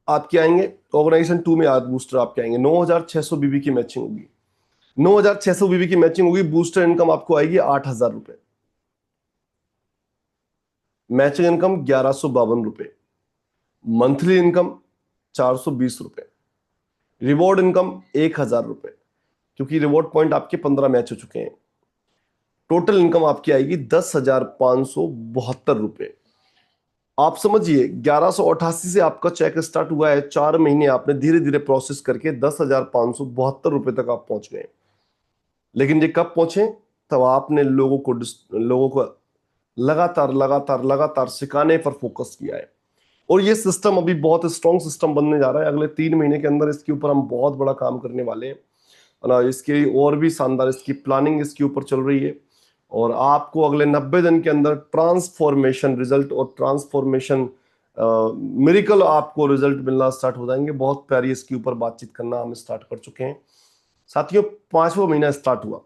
आपके आएंगे, ऑर्गेनाइजेशन 2 में 8 बूस्टर आपके आएंगे। 9600 बीबी की मैचिंग होगी, 9600 बीबी की मैचिंग होगी। बूस्टर इनकम आपको आएगी 8000 रुपए, मैचिंग इनकम 1152 रुपए, मंथली इनकम 420 रुपए, रिवॉर्ड इनकम 1000 रुपए क्योंकि रिवॉर्ड पॉइंट आपके 15 मैच हो चुके हैं। टोटल इनकम आपकी आएगी 10,572 रुपए। आप समझिए 1188 से आपका चेक स्टार्ट हुआ है, 4 महीने आपने धीरे धीरे प्रोसेस करके 10,572 रुपए तक आप पहुंच गए। लेकिन ये कब पहुंचे, तब आपने लोगों को लगातार लगातार लगातार सिखाने पर फोकस किया है। और ये सिस्टम अभी बहुत स्ट्रॉन्ग सिस्टम बनने जा रहा है। अगले 3 महीने के अंदर इसके ऊपर हम बहुत बड़ा काम करने वाले हैं ना, इसके और भी शानदार इसकी प्लानिंग इसके ऊपर चल रही है। और आपको अगले 90 दिन के अंदर ट्रांसफॉर्मेशन रिजल्ट और ट्रांसफॉर्मेशन मिरेकल आपको रिजल्ट मिलना स्टार्ट हो जाएंगे। बहुत प्यारी इसके ऊपर बातचीत करना हम स्टार्ट कर चुके हैं साथियों। 5वां महीना स्टार्ट हुआ,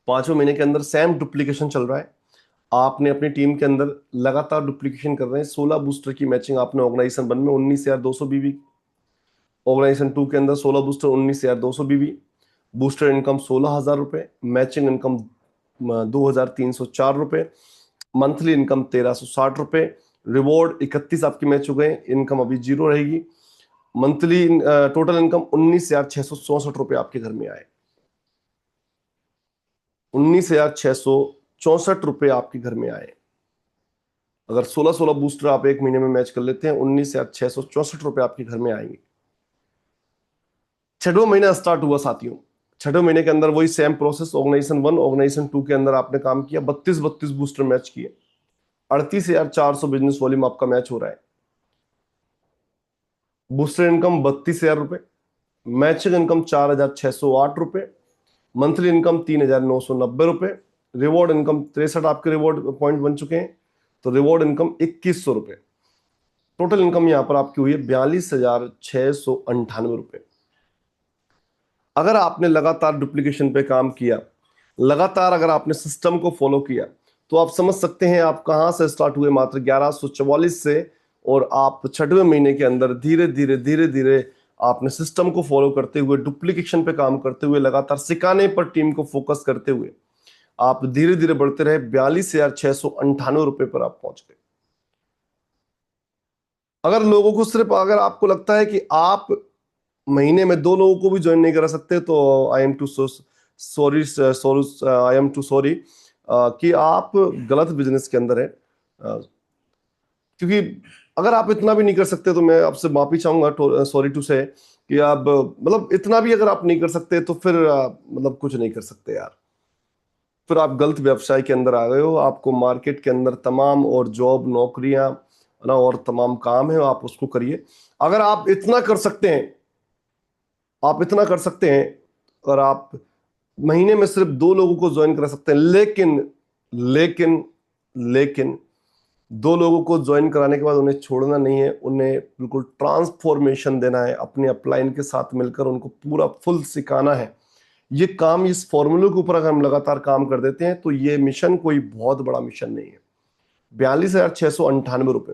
5वें महीने के अंदर सेम डुप्लीकेशन चल रहा है। आपने अपनी टीम के अंदर लगातार डुप्लीकेशन कर रहे हैं। 16 बूस्टर की मैचिंग आपने ऑर्गेनाइजेशन 1 में 19,200 बीबी, ऑर्गेनाइजेशन 2 के अंदर 16 बूस्टर 19,200 बीबी, बूस्टर इनकम 16,000 रुपए, मैचिंग इनकम 2,304 रुपए, मंथली इनकम 1,360 रुपए, रिवॉर्ड 31 आपके मैच हो गए, इनकम अभी 0 रहेगी। मंथली टोटल इनकम 19,664 रुपए आपके घर में आए, 19,664 रुपए आपके घर में आए। अगर 16-16 बूस्टर आप एक महीने में मैच कर लेते हैं, 19,664 रुपए आपके घर में आएंगे। 6वां महीना स्टार्ट हुआ साथियों। 6वें महीने के अंदर वही सेम प्रोसेस, ऑर्गेनाइजेशन 1 ऑर्गेनाइजेशन 2 के अंदर आपने काम किया, 32 बूस्टर मैच किए, 38,400 बिजनेस वॉल्यूम आपका मैच हो रहा है। बूस्टर इनकम 32,000 रुपए, मैचिंग इनकम 4,608 रुपए, मंथली इनकम 3,990 रुपए, रिवॉर्ड इनकम 63 आपके रिवॉर्ड पॉइंट बन चुके हैं, तो रिवॉर्ड इनकम 2100 रुपए। टोटल इनकम यहां पर आपकी हुई है 42,698 रुपए। अगर आपने लगातार डुप्लीकेशन पे काम किया, लगातार अगर आपने सिस्टम को फॉलो किया, तो आप समझ सकते हैं आप कहां से स्टार्ट हुए, मात्र 1144 से, और आप 6वें महीने के अंदर धीरे धीरे धीरे धीरे आपने सिस्टम को फॉलो करते हुए, डुप्लीकेशन पे काम करते हुए, लगातार सिखाने पर टीम को फोकस करते हुए आप धीरे धीरे बढ़ते रहे, 42,698 रुपए पर आप पहुंच गए। अगर लोगों को सिर्फ, अगर आपको लगता है कि आप महीने में 2 लोगों को भी ज्वाइन नहीं करा सकते, तो आई एम टू सॉरी कि आप गलत बिजनेस के अंदर है। क्योंकि अगर आप इतना भी नहीं कर सकते तो मैं आपसे माफी चाहूंगा, सॉरी टू से, कि आप मतलब इतना भी अगर आप नहीं कर सकते तो फिर मतलब कुछ नहीं कर सकते यार, फिर आप गलत व्यवसाय के अंदर आ गए हो। आपको मार्केट के अंदर तमाम और जॉब, नौकरियां ना और तमाम काम है, आप उसको करिए। अगर आप इतना कर सकते हैं, आप इतना कर सकते हैं, और आप महीने में सिर्फ 2 लोगों को ज्वाइन करा सकते हैं, लेकिन लेकिन लेकिन 2 लोगों को ज्वाइन कराने के बाद उन्हें छोड़ना नहीं है, उन्हें बिल्कुल ट्रांसफॉर्मेशन देना है, अपने अपलाइन के साथ मिलकर उनको पूरा फुल सिखाना है ये काम, इस फॉर्मूले के ऊपर अगर हम लगातार काम कर देते हैं तो ये मिशन कोई बहुत बड़ा मिशन नहीं है। 42,698 रुपए,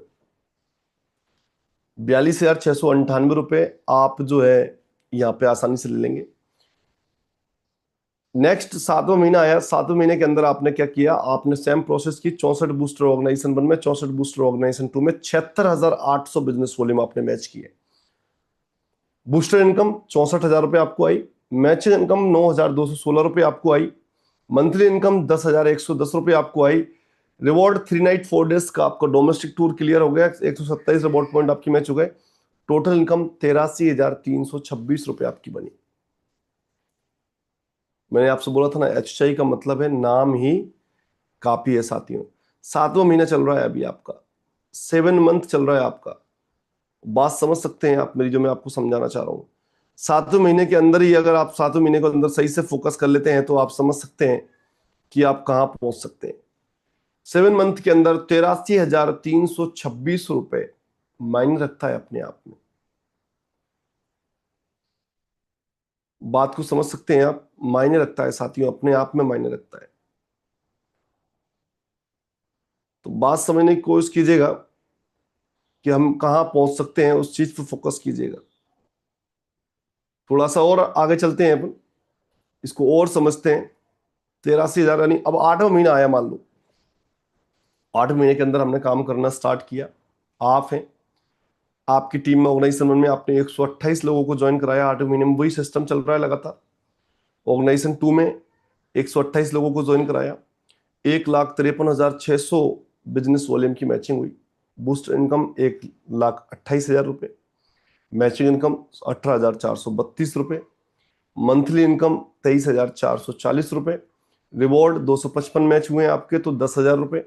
42,698 रुपए आप जो है यहाँ पे आसानी से ले लेंगे। नेक्स्ट 7वां महीना आया, 7वें महीने के अंदर आपने क्या किया, आपने सेम प्रोसेस की। 64 बूस्टर ऑर्गेनाइजेशन 1 में, 64 बूस्टर ऑर्गेनाइजेशन 2 में 76,800 बिजनेस वॉल्यूम आपने मैच किए। बूस्टर इनकम 64,000 रुपए आपको आई, मैचिंग इनकम 9,216 रुपए आपको आई, मंथली इनकम 10,110 रुपए आपको आई। रिवॉर्ड 3 नाइट 4 डेज का आपका डोमेस्टिक टूर क्लियर हो गया, 127 रिवॉर्ड पॉइंट आपकी मैच हो गए। टोटल इनकम 83,326 रुपए आपकी बनी। मैंने आपसे बोला था ना, एचआई का मतलब है नाम ही काफी है साथियों। 7वां महीना चल रहा है अभी आपका, 7 मंथ चल रहा है आपका। बात समझ सकते हैं आप मेरी, जो मैं आपको समझाना चाह रहा हूं। 7वें महीने के अंदर ही अगर आप 7वें महीने के अंदर सही से फोकस कर लेते हैं तो आप समझ सकते हैं कि आप कहां पहुंच सकते हैं। 7 मंथ के अंदर 83,326 रुपए मायने रखता है अपने आप में। बात को समझ सकते हैं आप, मायने रखता है साथियों, अपने आप में मायने रखता है। तो बात समझने की कोशिश कीजिएगा कि हम कहां पहुंच सकते हैं, उस चीज पर फोकस कीजिएगा। थोड़ा सा और आगे चलते हैं अपन, इसको और समझते हैं। 83,000 यानी अब 8वां महीना आया, मान लो 8 महीने के अंदर हमने काम करना स्टार्ट किया। आप हैं, आपकी टीम में ऑर्गेनाइजेशन में आपने 128 लोगों को ज्वाइन कराया। 8वें महीने में वही सिस्टम चल रहा है लगातार। ऑर्गेनाइजेशन 2 में 128 लोगों को ज्वाइन कराया, 1,53,600 बिजनेस वॉल्यूम की मैचिंग हुई। बूस्टर इनकम 1,28,000 रुपए, मैचिंग इनकम 18,432 रुपए, मंथली इनकम 23,440 रुपए, रिवॉर्ड 255 मैच हुए हैं आपके तो 10,000 रुपए।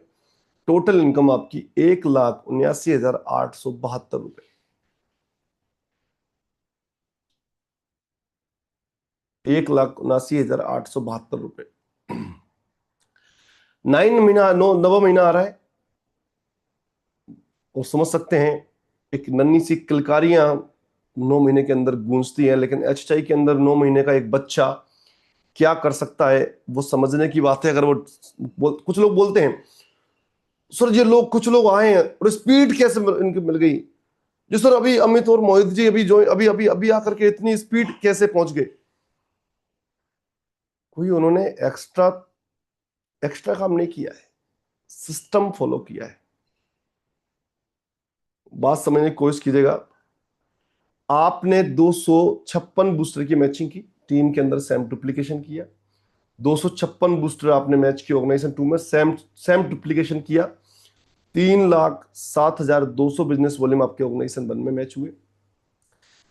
टोटल इनकम आपकी 1,79,872 रुपए। 1,79,872 रुपए। 9वां महीना आ रहा है और समझ सकते हैं एक नन्ही सी किलकारियां 9 महीने के अंदर गूंजती हैं, लेकिन एचआई के अंदर 9 महीने का एक बच्चा क्या कर सकता है वो समझने की बात है। अगर कुछ लोग बोलते हैं सर ये लोग, कुछ लोग आए हैं और स्पीड कैसे इनकी मिल गई जी सर, अभी अमित और मोहित जी अभी जो अभी अभी अभी आकर के इतनी स्पीड कैसे पहुंच गए। कोई उन्होंने एक्स्ट्रा एक्स्ट्रा काम नहीं किया है, सिस्टम फॉलो किया है। बात समझने की कोशिश कीजिएगा। आपने 256 बूस्टर की मैचिंग की, टीम के अंदर सैम डुप्लीकेशन किया। 256 बूस्टर आपने मैच की ऑर्गेनाइजेशन 2 में, सैम सैम डुप्लीकेशन किया। 3,07,200 बिजनेस वॉल्यूम आपके ऑर्गेनाइजेशन 1 में मैच हुए,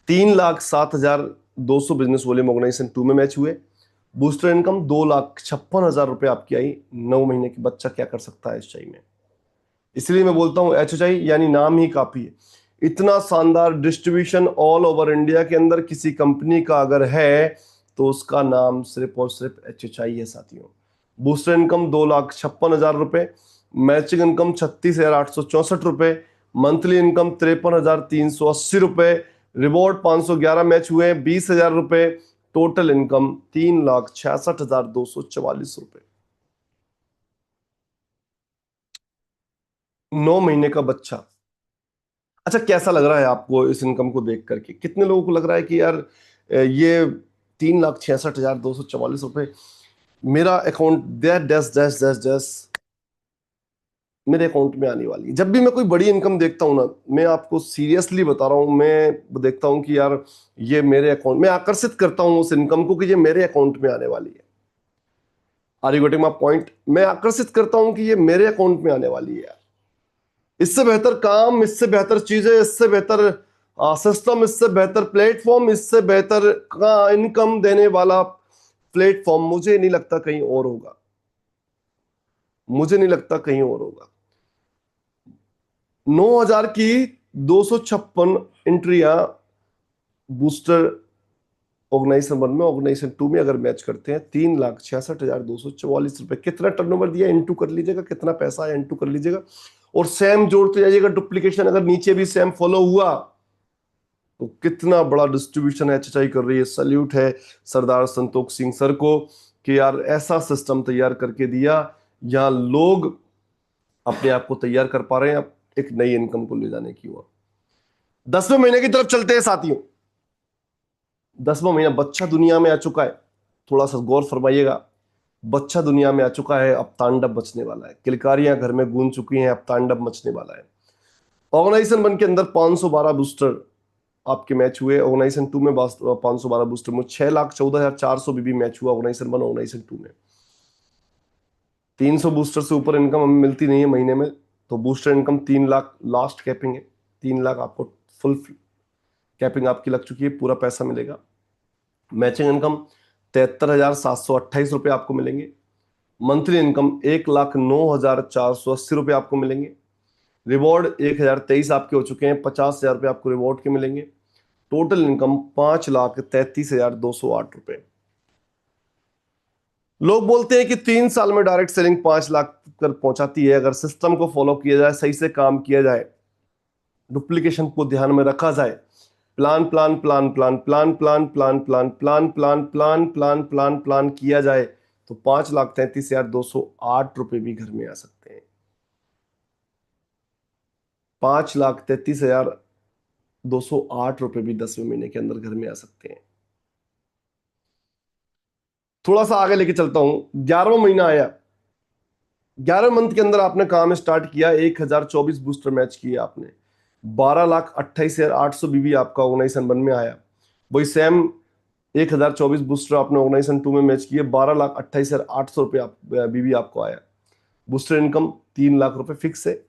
3,07,200 बिजनेस वॉल्यूम ऑर्गेनाइजेशन 2 में मैच हुए। बूस्टर इनकम 2,56,000 रुपए आपकी आई। 9 महीने की बच्चा क्या कर सकता है एचआई में। इसलिए मैं बोलता हूं एचआई यानी नाम ही काफी है। इतना शानदार डिस्ट्रीब्यूशन ऑल ओवर इंडिया के अंदर किसी कंपनी का अगर है तो उसका नाम सिर्फ और सिर्फ एचआई है साथियों। बूस्टर इनकम 2,56,000 रुपए, मैचिंग इनकम 36,864 रुपए, मंथली इनकम 53,380 रुपए, रिवॉर्ड 511 मैच हुए 20,000 रुपए, टोटल इनकम 3,66,244 रुपए। 9 महीने का बच्चा। अच्छा, कैसा लग रहा है आपको इस इनकम को देख करके? कितने लोगों को लग रहा है कि यार ये 3,66,244 रुपए मेरा account dash dash dash dash मेरे अकाउंट में आने वाली है। जब भी मैं कोई बड़ी इनकम देखता हूं ना, मैं आपको सीरियसली बता रहा हूं, मैं देखता हूं कि यार ये मेरे अकाउंट में, आकर्षित करता हूं उस इनकम को कि ये मेरे अकाउंट में आने वाली है। Are you getting my point? मैं आकर्षित करता हूं कि ये मेरे अकाउंट में आने वाली है। इससे बेहतर काम, इससे बेहतर चीजें, इससे बेहतर सिस्टम, इससे बेहतर प्लेटफॉर्म, इससे बेहतर इनकम देने वाला प्लेटफॉर्म मुझे नहीं लगता कहीं और होगा। मुझे नहीं लगता कहीं और होगा। 9,000 की 256 एंट्रियां बूस्टर ऑर्गेनाइजेशन 1 में, ऑर्गेनाइजेशन 2 में अगर मैच करते हैं 3,66,244 रुपए। कितना टर्नओवर दिया इंटू कर लीजिएगा, कितना पैसा आया इंटू कर लीजिएगा और सेम जोड़ते जाइएगा। डुप्लीकेशन अगर नीचे भी सेम फॉलो हुआ तो कितना बड़ा डिस्ट्रीब्यूशन है, एचएचआई कर रही है। सल्यूट है सरदार संतोष सिंह सर को कि यार ऐसा सिस्टम तैयार करके दिया, यहाँ लोग अपने आप को तैयार कर पा रहे हैं अब एक नई इनकम को ले जाने की ओर। 10वें महीने की तरफ चलते हैं साथियों। 10वां महीना, बच्चा दुनिया में आ चुका है। थोड़ा सा गौर फरमाइएगा, बच्चा दुनिया में आ चुका है, अब तांडव मचने वाला है। किलकारियां घर में गूंज चुकी हैं, अब तांडव मचने वाला है। ऑर्गेनाइजेशन वन के अंदर 512 बूस्टर आपके मैच हुए। ऑर्गेनाइजेशन 2 में 512 बूस्टर में 6,14,400 बीबी मैच हुआ ऑर्गेनाइजेशन 1 ऑर्गेनाइजेशन 2 में। 300 बूस्टर से ऊपर इनकम हमें मिलती नहीं है महीने में, तो booster income 3 lakh last capping है। 3 लाख आपको फुल कैपिंग आपकी लग चुकी है, पूरा पैसा मिलेगा। मैचिंग इनकम 73,728 रुपये आपको मिलेंगे। मंथली इनकम 1,09,480 रुपये आपको मिलेंगे। रिवॉर्ड 1,023 आपके हो चुके हैं, 50,000 रुपये आपको रिवॉर्ड के मिलेंगे। टोटल इनकम 5,33,208 रुपये। लोग बोलते हैं कि 3 साल में डायरेक्ट सेलिंग 5 लाख कर पहुंचाती है, अगर सिस्टम को फॉलो किया जाए, सही से काम किया जाए, डुप्लीकेशन को ध्यान में रखा जाए, plan plan plan plan plan plan plan plan plan plan plan plan plan plan किया जाए, तो 5,33,208 रुपये भी घर में आ सकते हैं। 5,33,208 रुपये भी 10वें महीने के अंदर घर में आ सकते हैं। थोड़ा सा आगे लेके चलता हूं। 11वां महीना आया। 11 मंथ के अंदर आपने काम स्टार्ट किया, 1,024 बूस्टर मैच किए आपने। 12,28,800 बीबी आपका ऑर्गेनाइजेशन 1 में आया। वही सेम 1,024 बूस्टर आपने ऑर्गेनाइजेशन 2 में मैच किए, 12,28,800 रुपये बीबी आपको आया। बूस्टर इनकम 3 लाख रुपए फिक्स है।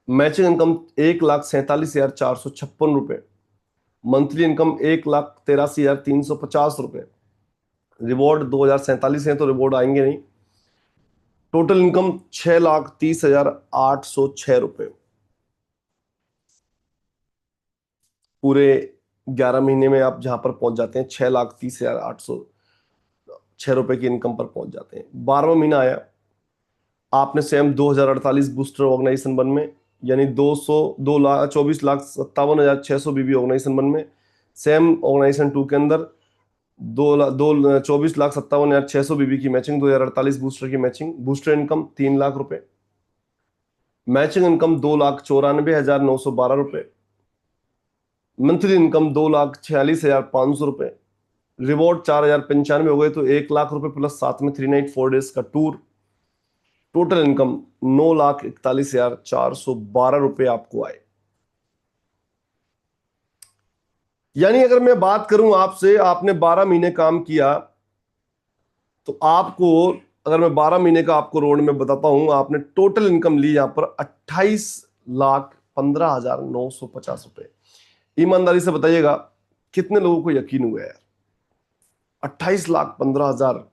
मैचिंग इनकम 1,47,456 रुपए। मंथली इनकम 1,83,350 रुपए। रिवॉर्ड 2,047 है तो रिवॉर्ड आएंगे नहीं। टोटल इनकम 6,30,806 रुपए। पूरे 11 महीने में आप जहां पर पहुंच जाते हैं 6,30,806 रुपए की इनकम पर पहुंच जाते हैं। 12वां महीना आया, आपने सेम 2,048 बूस्टर ऑर्गेनाइजेशन 1 में, यानी 24,57,600 बीबी ऑर्गेनाइजेशन 1 में। सेम ऑर्गेनाइजेशन 2 के अंदर 24,57,600 बीबी की मैचिंग, 2,048 बूस्टर की मैचिंग। बूस्टर इनकम 3 लाख रुपए। मैचिंग इनकम 2,94,912 रुपए। मंथली इनकम 2,46,500 रुपए। रिवॉर्ड 4,095 हो गए, तो 1 लाख रुपए प्लस साथ में 3 नाइट 4 डेज का टूर। टोटल इनकम 9,41,412 रुपए आपको आए। यानी अगर मैं बात करूं आपसे, आपने 12 महीने काम किया, तो आपको, अगर मैं 12 महीने का आपको रोड में बताता हूं, आपने टोटल इनकम ली यहां पर 28,15,950 रुपए। ईमानदारी से बताइएगा कितने लोगों को यकीन हुआ यार? 28,15,000।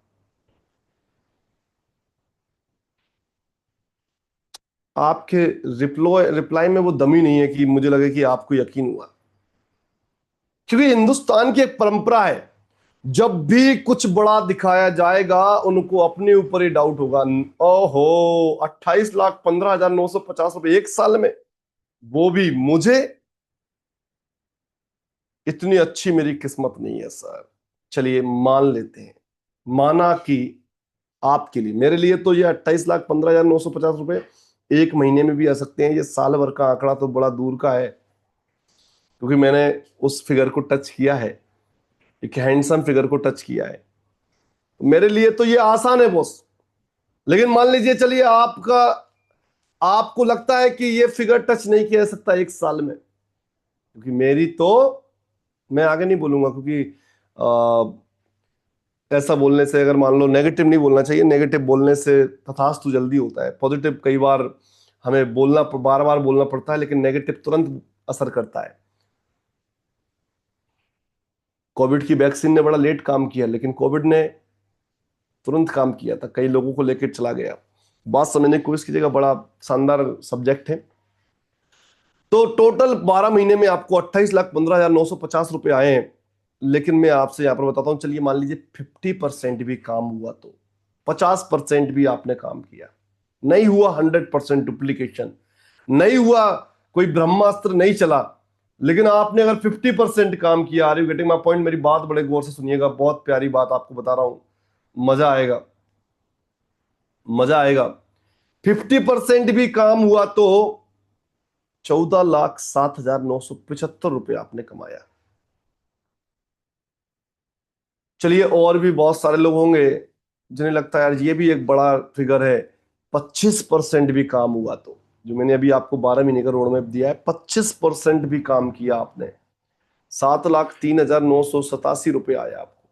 आपके रिप्लाई में वो दमी नहीं है कि मुझे लगे कि आपको यकीन हुआ, क्योंकि हिंदुस्तान की एक परंपरा है, जब भी कुछ बड़ा दिखाया जाएगा उनको अपने ऊपर ही डाउट होगा। ओहो, 28,15,950 रुपए 1 साल में, वो भी मुझे, इतनी अच्छी मेरी किस्मत नहीं है सर। चलिए मान लेते हैं, माना कि आपके लिए, मेरे लिए तो ये 28,15,950 रुपए 1 महीने में भी आ सकते हैं। ये साल भर का आंकड़ा तो बड़ा दूर का है, क्योंकि मैंने उस फिगर को टच किया है, एक हैंडसम फिगर को टच किया है। मेरे लिए तो ये आसान है बॉस। लेकिन मान लीजिए, चलिए आपको लगता है कि ये फिगर टच नहीं किया जा सकता 1 साल में, क्योंकि मेरी तो, मैं आगे नहीं बोलूंगा, क्योंकि ऐसा बोलने से, अगर मान लो, नेगेटिव नहीं बोलना चाहिए, नेगेटिव बोलने से तथास्तु जल्दी होता है। पॉजिटिव कई बार हमें बोलना, बार बार बोलना पड़ता है, लेकिन नेगेटिव तुरंत असर करता है। कोविड की वैक्सीन ने बड़ा लेट काम किया, लेकिन कोविड ने तुरंत काम किया था, कई लोगों को लेकर चला गया। बात समझने की कोशिश कीजिएगा, बड़ा शानदार सब्जेक्ट है। तो टोटल 12 महीने में आपको 28,15,950 रुपए आए हैं। लेकिन मैं आपसे यहां पर बताता हूं, चलिए मान लीजिए 50% भी काम हुआ, तो 50% भी आपने काम किया, नहीं हुआ 100% डुप्लीकेशन, नहीं हुआ, कोई ब्रह्मास्त्र नहीं चला, लेकिन आपने अगर 50% काम किया, are you getting my point? मेरी बात बड़े गौर से सुनिएगा, बहुत प्यारी बात आपको बता रहा हूं, मजा आएगा, मजा आएगा। 50% भी काम हुआ तो 14,07,975 रुपये आपने कमाया। चलिए, और भी बहुत सारे लोग होंगे जिन्हें लगता है यार ये भी एक बड़ा फिगर है। 25% भी काम हुआ तो, जो मैंने अभी आपको 12 महीने का रोड मैप दिया है, 25% भी काम किया आपने, 7,03,987 रुपये आया आपको।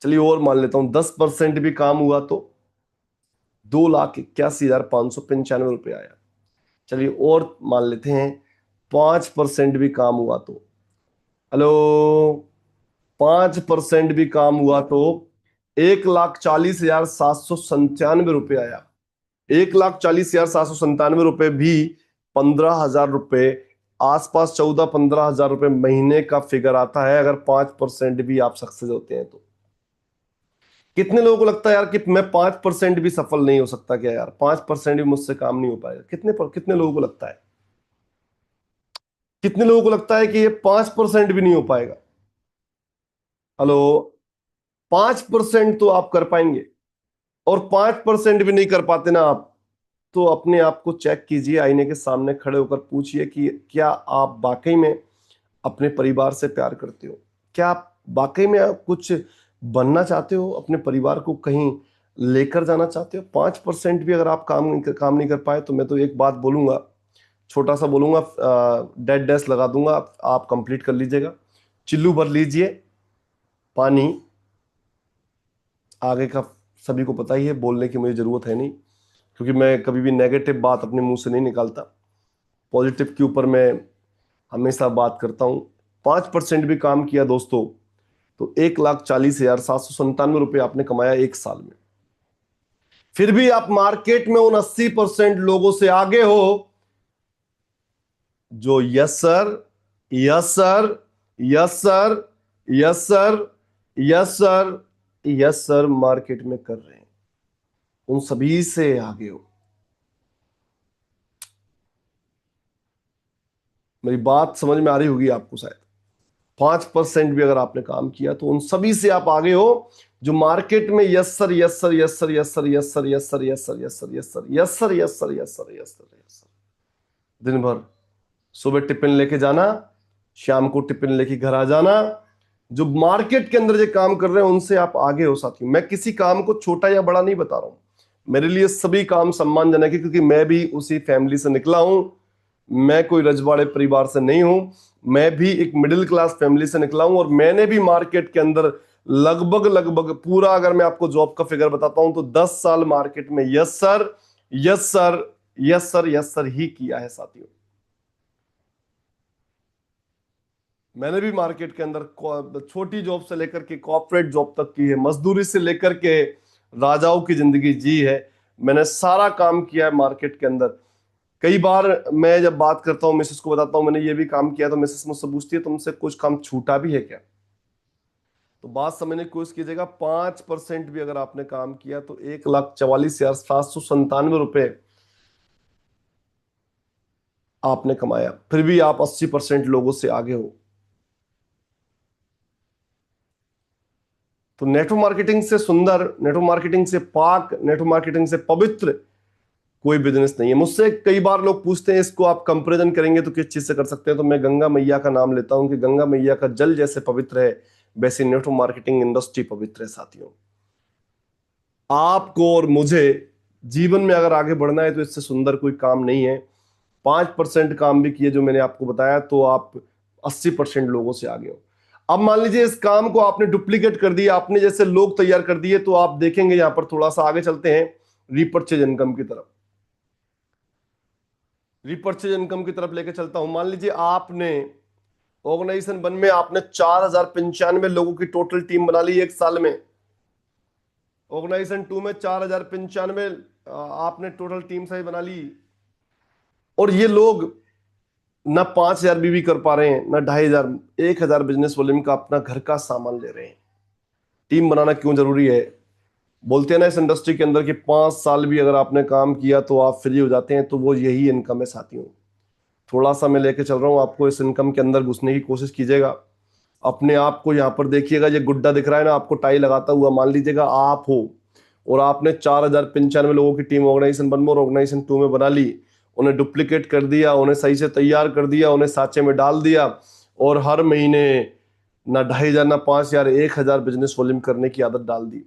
चलिए और मान लेता हूं 10% भी काम हुआ तो 2,81,595 रुपये आया। चलिए और मान लेते हैं 5% भी काम हुआ तो, हेलो, 5% भी काम हुआ तो 1,40,797 रुपये आया। 1,40,797 रुपये भी 15,000 रुपये आसपास, 14-15 हजार रुपये महीने का फिगर आता है अगर 5% भी आप सक्सेस होते हैं तो। कितने लोगों को लगता है यार कि मैं 5% भी सफल नहीं हो सकता? क्या यार 5% भी मुझसे काम नहीं हो पाएगा? कितने लोगों को लगता है? कितने लोगों को लगता है कि ये 5% भी नहीं हो पाएगा? हेलो, 5% तो आप कर पाएंगे, और 5% भी नहीं कर पाते ना आप, तो अपने आप को चेक कीजिए, आईने के सामने खड़े होकर पूछिए कि क्या आप वाकई में अपने परिवार से प्यार करते हो? क्या आप वाकई में आप कुछ बनना चाहते हो? अपने परिवार को कहीं लेकर जाना चाहते हो? 5% भी अगर आप काम नहीं कर पाए तो मैं तो एक बात बोलूंगा, छोटा सा बोलूंगा, डेड डैश लगा दूंगा, आप कंप्लीट कर लीजिएगा। चिल्लू भर लीजिए पानी, आगे का सभी को पता ही है, बोलने की मुझे जरूरत है नहीं, क्योंकि मैं कभी भी नेगेटिव बात अपने मुंह से नहीं निकालता, पॉजिटिव के ऊपर मैं हमेशा बात करता हूं। 5% भी काम किया दोस्तों तो 1,40,797 रुपये आपने कमाया एक साल में। फिर भी आप मार्केट में उन 80% लोगों से आगे हो जो yes sir, yes sir, yes sir, yes sir, yes sir, yes sir market में कर रहे हैं, उन सभी से आगे हो। मेरी बात समझ में आ रही होगी आपको शायद। 5% भी अगर आपने काम किया तो उन सभी से आप आगे हो जो मार्केट में yes sir, yes sir, yes sir, yes sir, yes sir, yes sir, yes sir, yes sir, yes sir, yes sir, yes sir, yes sir, yes sir, yes sir, दिन भर सुबह टिफिन लेके जाना, शाम को टिफिन लेके घर आ जाना, जो मार्केट के अंदर जो काम कर रहे हैं उनसे आप आगे हो साथियों। मैं किसी काम को छोटा या बड़ा नहीं बता रहा हूं, मेरे लिए सभी काम सम्मानजनक है, क्योंकि मैं भी उसी फैमिली से निकला हूं। मैं कोई रजवाड़े परिवार से नहीं हूं, मैं भी एक मिडिल क्लास फैमिली से निकला हूं, और मैंने भी मार्केट के अंदर लगभग लगभग पूरा, अगर मैं आपको जॉब का फिगर बताता हूं तो 10 साल मार्केट में yes sir, yes sir, yes sir, yes sir ही किया है साथियों। मैंने भी मार्केट के अंदर छोटी जॉब से लेकर के कॉर्पोरेट जॉब तक की है, मजदूरी से लेकर के राजाओं की जिंदगी जी है। मैंने सारा काम किया है मार्केट के अंदर। कई बार मैं जब बात करता हूँ, मिसेस को बताता हूँ मैंने ये भी काम किया, तो मिसेस मुझसे पूछती है तुमसे कुछ काम छूटा भी है क्या? तो बात समझने की कोशिश कीजिएगा, 5% भी अगर आपने काम किया तो 1,44,797 रुपये आपने कमाया, फिर भी आप 80% लोगों से आगे हो। तो नेटवर्क मार्केटिंग से सुंदर, नेटवर्क मार्केटिंग से पाक, नेटवर्क मार्केटिंग से पवित्र कोई बिजनेस नहीं है। मुझसे कई बार लोग पूछते हैं इसको आप कंपैरिजन करेंगे तो किस चीज से कर सकते हैं, तो मैं गंगा मैया का नाम लेता हूं कि गंगा मैया का जल जैसे पवित्र है वैसे नेटवर्क मार्केटिंग इंडस्ट्री पवित्र है साथियों। आपको और मुझे जीवन में अगर आगे बढ़ना है तो इससे सुंदर कोई काम नहीं है। 5% काम भी किए जो मैंने आपको बताया तो आप 80% लोगों से आगे हो। अब मान लीजिए इस काम को आपने डुप्लीकेट कर दिया, आपने जैसे लोग तैयार कर दिए, तो आप देखेंगे यहां पर थोड़ा सा आगे चलते हैं रीपर्चेज इनकम की तरफ। रीपर्चेज इनकम की तरफ लेके चलता हूं। मान लीजिए आपने ऑर्गेनाइजेशन 1 में आपने 4,095 लोगों की टोटल टीम बना ली एक साल में। ऑर्गेनाइजेशन 2 में 4,095 आपने टोटल टीम साइज बना ली, और ये लोग ना 5,000 बीवी कर पा रहे हैं, ना 2,500, 1,000 बिजनेस वॉल्यूम का अपना घर का सामान ले रहे हैं। टीम बनाना क्यों जरूरी है? बोलते हैं ना इस इंडस्ट्री के अंदर कि 5 साल भी अगर आपने काम किया तो आप फ्री हो जाते हैं, तो वो यही इनकम है साथियों। थोड़ा सा मैं लेके चल रहा हूँ आपको, इस इनकम के अंदर घुसने की कोशिश कीजिएगा। अपने आप को यहाँ पर देखिएगा, ये गुड्डा दिख रहा है ना आपको टाई लगाता हुआ, मान लीजिएगा आप हो और आपने 4095 लोगों की टीम ऑर्गेनाइजेशन 1 और ऑर्गेनाइजेशन 2 में बना ली, उन्हें डुप्लीकेट कर दिया, उन्हें सही से तैयार कर दिया, उन्हें साँचे में डाल दिया और हर महीने ना 2500 ना 5000 1000 बिजनेस वॉल्यूम करने की आदत डाल दी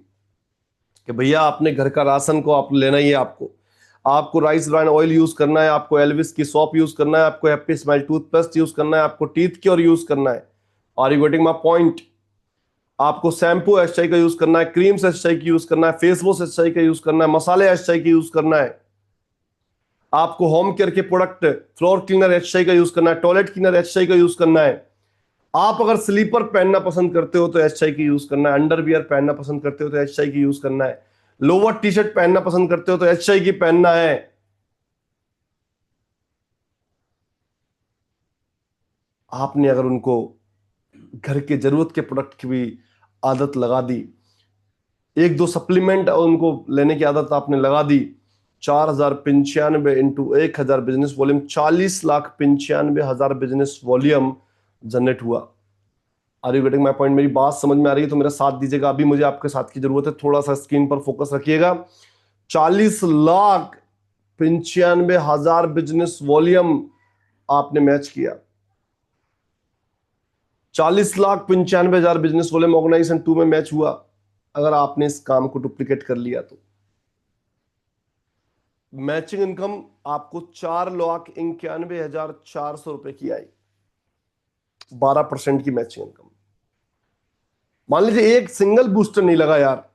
कि भैया आपने घर का राशन को आप लेना ही है, आपको राइस ब्रांड ऑयल यूज करना है, आपको एलविस की सॉप यूज करना है, आपको हैप्पी स्माइल टूथपेस्ट यूज करना है, आपको टीथ क्योर यूज करना है। Are you getting my point? आपको शैम्पू एचआई का यूज करना है, क्रीम्स एचआई की यूज करना है, फेस वॉश एचआई का यूज करना है, मसाले एचआई की यूज करना है, आपको होम केयर के प्रोडक्ट फ्लोर क्लीनर एचआई का यूज करना है, टॉयलेट क्लीनर एचआई का यूज करना है। आप अगर स्लीपर पहनना पसंद करते हो तो एचआई की यूज करना है, अंडरवियर पहनना पसंद करते हो तो एचआई की यूज करना है, लोअर टी शर्ट पहनना पसंद करते हो तो एचआई की पहनना है। आपने अगर उनको घर के जरूरत के प्रोडक्ट की भी आदत लगा दी, एक दो सप्लीमेंट उनको लेने की आदत आपने लगा दी, 4095 into 1000 business volume, 40,95,000 business volume generate हुआ। Are you getting my point? मेरी बात समझ में आ रही है तो मेरा साथ दीजिएगा, अभी मुझे आपके साथ की जरूरत है, थोड़ा सा स्क्रीन पर फोकस रखिएगा। 40,95,000 बिजनेस वॉल्यूम आपने मैच किया, 40,95,000 बिजनेस वॉल्यूम ऑर्गेनाइजेशन 2 में मैच हुआ। अगर आपने इस काम को डुप्लीकेट कर लिया तो मैचिंग इनकम आपको 4,91,400 रुपए की आई, 12% की मैचिंग इनकम। मान लीजिए एक सिंगल बूस्टर नहीं लगा यार,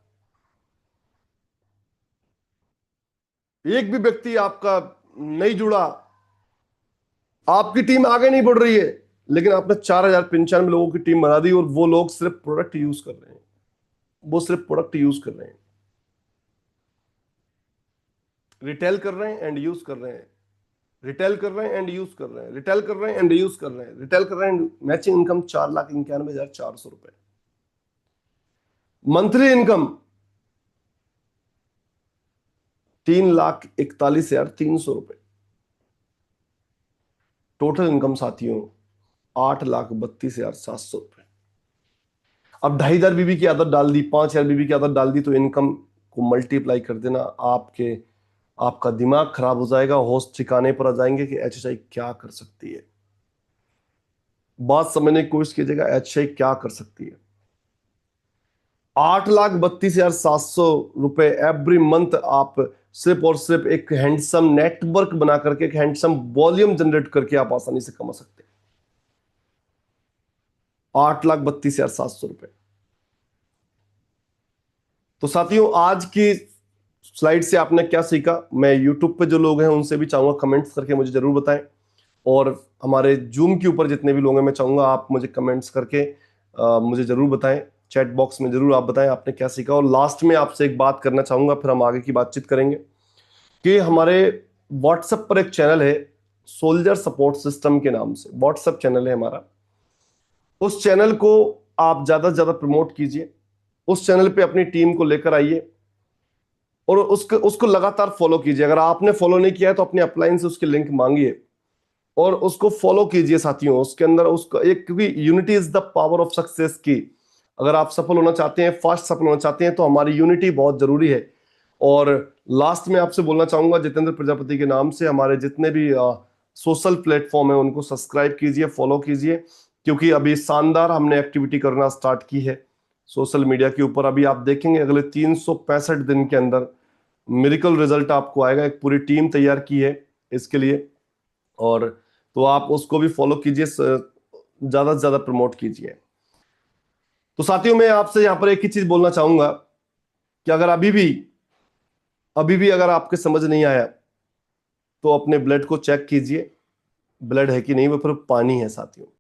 एक भी व्यक्ति आपका नहीं जुड़ा, आपकी टीम आगे नहीं बढ़ रही है, लेकिन आपने 4095 लोगों की टीम बना दी और वो लोग सिर्फ प्रोडक्ट यूज कर रहे हैं, वो सिर्फ प्रोडक्ट यूज कर रहे हैं, रिटेल कर रहे हैं एंड यूज कर रहे हैं, रिटेल कर रहे हैं एंड यूज कर रहे हैं, रिटेल कर रहे हैं एंड यूज कर रहे हैं, रिटेल कर रहे हैं। मैचिंग इनकम 4,91,400 रुपए। मंथली इनकम 3,41,300 रुपए। टोटल इनकम साथियों 8,32,700 रुपए। अब 2,500 बीबी की आदत डाल दी, 5,000 बीबी की आदत डाल दी तो इनकम को मल्टीप्लाई कर देना, आपका दिमाग खराब हो जाएगा, होश ठिकाने पर आ जाएंगे कि एचएचआई क्या कर सकती है। बात समझने की कोशिश कीजिएगा, एचएचआई क्या कर सकती है। 8,32,700 रुपए एवरी मंथ आप सिर्फ और सिर्फ एक हैंडसम नेटवर्क बना करके, एक हैंडसम वॉल्यूम जनरेट करके आप आसानी से कमा सकते हैं। 8,32,700 रुपए। तो साथियों आज की स्लाइड से आपने क्या सीखा, मैं यूट्यूब पे जो लोग हैं उनसे भी चाहूंगा कमेंट्स करके मुझे जरूर बताएं, और हमारे जूम के ऊपर जितने भी लोग हैं मैं चाहूंगा आप मुझे कमेंट्स करके मुझे जरूर बताएं, चैट बॉक्स में जरूर आप बताएं आपने क्या सीखा। और लास्ट में आपसे एक बात करना चाहूंगा, फिर हम आगे की बातचीत करेंगे, कि हमारे व्हाट्सएप पर एक चैनल है सोल्जर सपोर्ट सिस्टम के नाम से, व्हाट्सएप चैनल है हमारा। उस चैनल को आप ज्यादा से ज्यादा प्रमोट कीजिए, उस चैनल पे अपनी टीम को लेकर आइए और उसको लगातार फॉलो कीजिए। अगर आपने फॉलो नहीं किया है तो अपने अपलाइन से उसके लिंक मांगिए और उसको फॉलो कीजिए साथियों। उसके अंदर उसका एक, क्योंकि unity is the power of success की, अगर आप सफल होना चाहते हैं, फास्ट सफल होना चाहते हैं तो हमारी यूनिटी बहुत जरूरी है। और लास्ट में आपसे बोलना चाहूंगा जितेंद्र प्रजापति के नाम से, हमारे जितने भी सोशल प्लेटफॉर्म है उनको सब्सक्राइब कीजिए, फॉलो कीजिए, क्योंकि अभी शानदार हमने एक्टिविटी करना स्टार्ट की है सोशल मीडिया के ऊपर। अभी आप देखेंगे अगले 365 दिन के अंदर मिरेकल रिजल्ट आपको आएगा, एक पूरी टीम तैयार की है इसके लिए, और तो आप उसको भी फॉलो कीजिए, ज्यादा से ज्यादा प्रमोट कीजिए। तो साथियों मैं आपसे यहां पर एक ही चीज बोलना चाहूंगा कि अगर अभी भी अगर आपके समझ नहीं आया तो अपने ब्लड को चेक कीजिए, ब्लड है कि नहीं, वो फिर पानी है साथियों।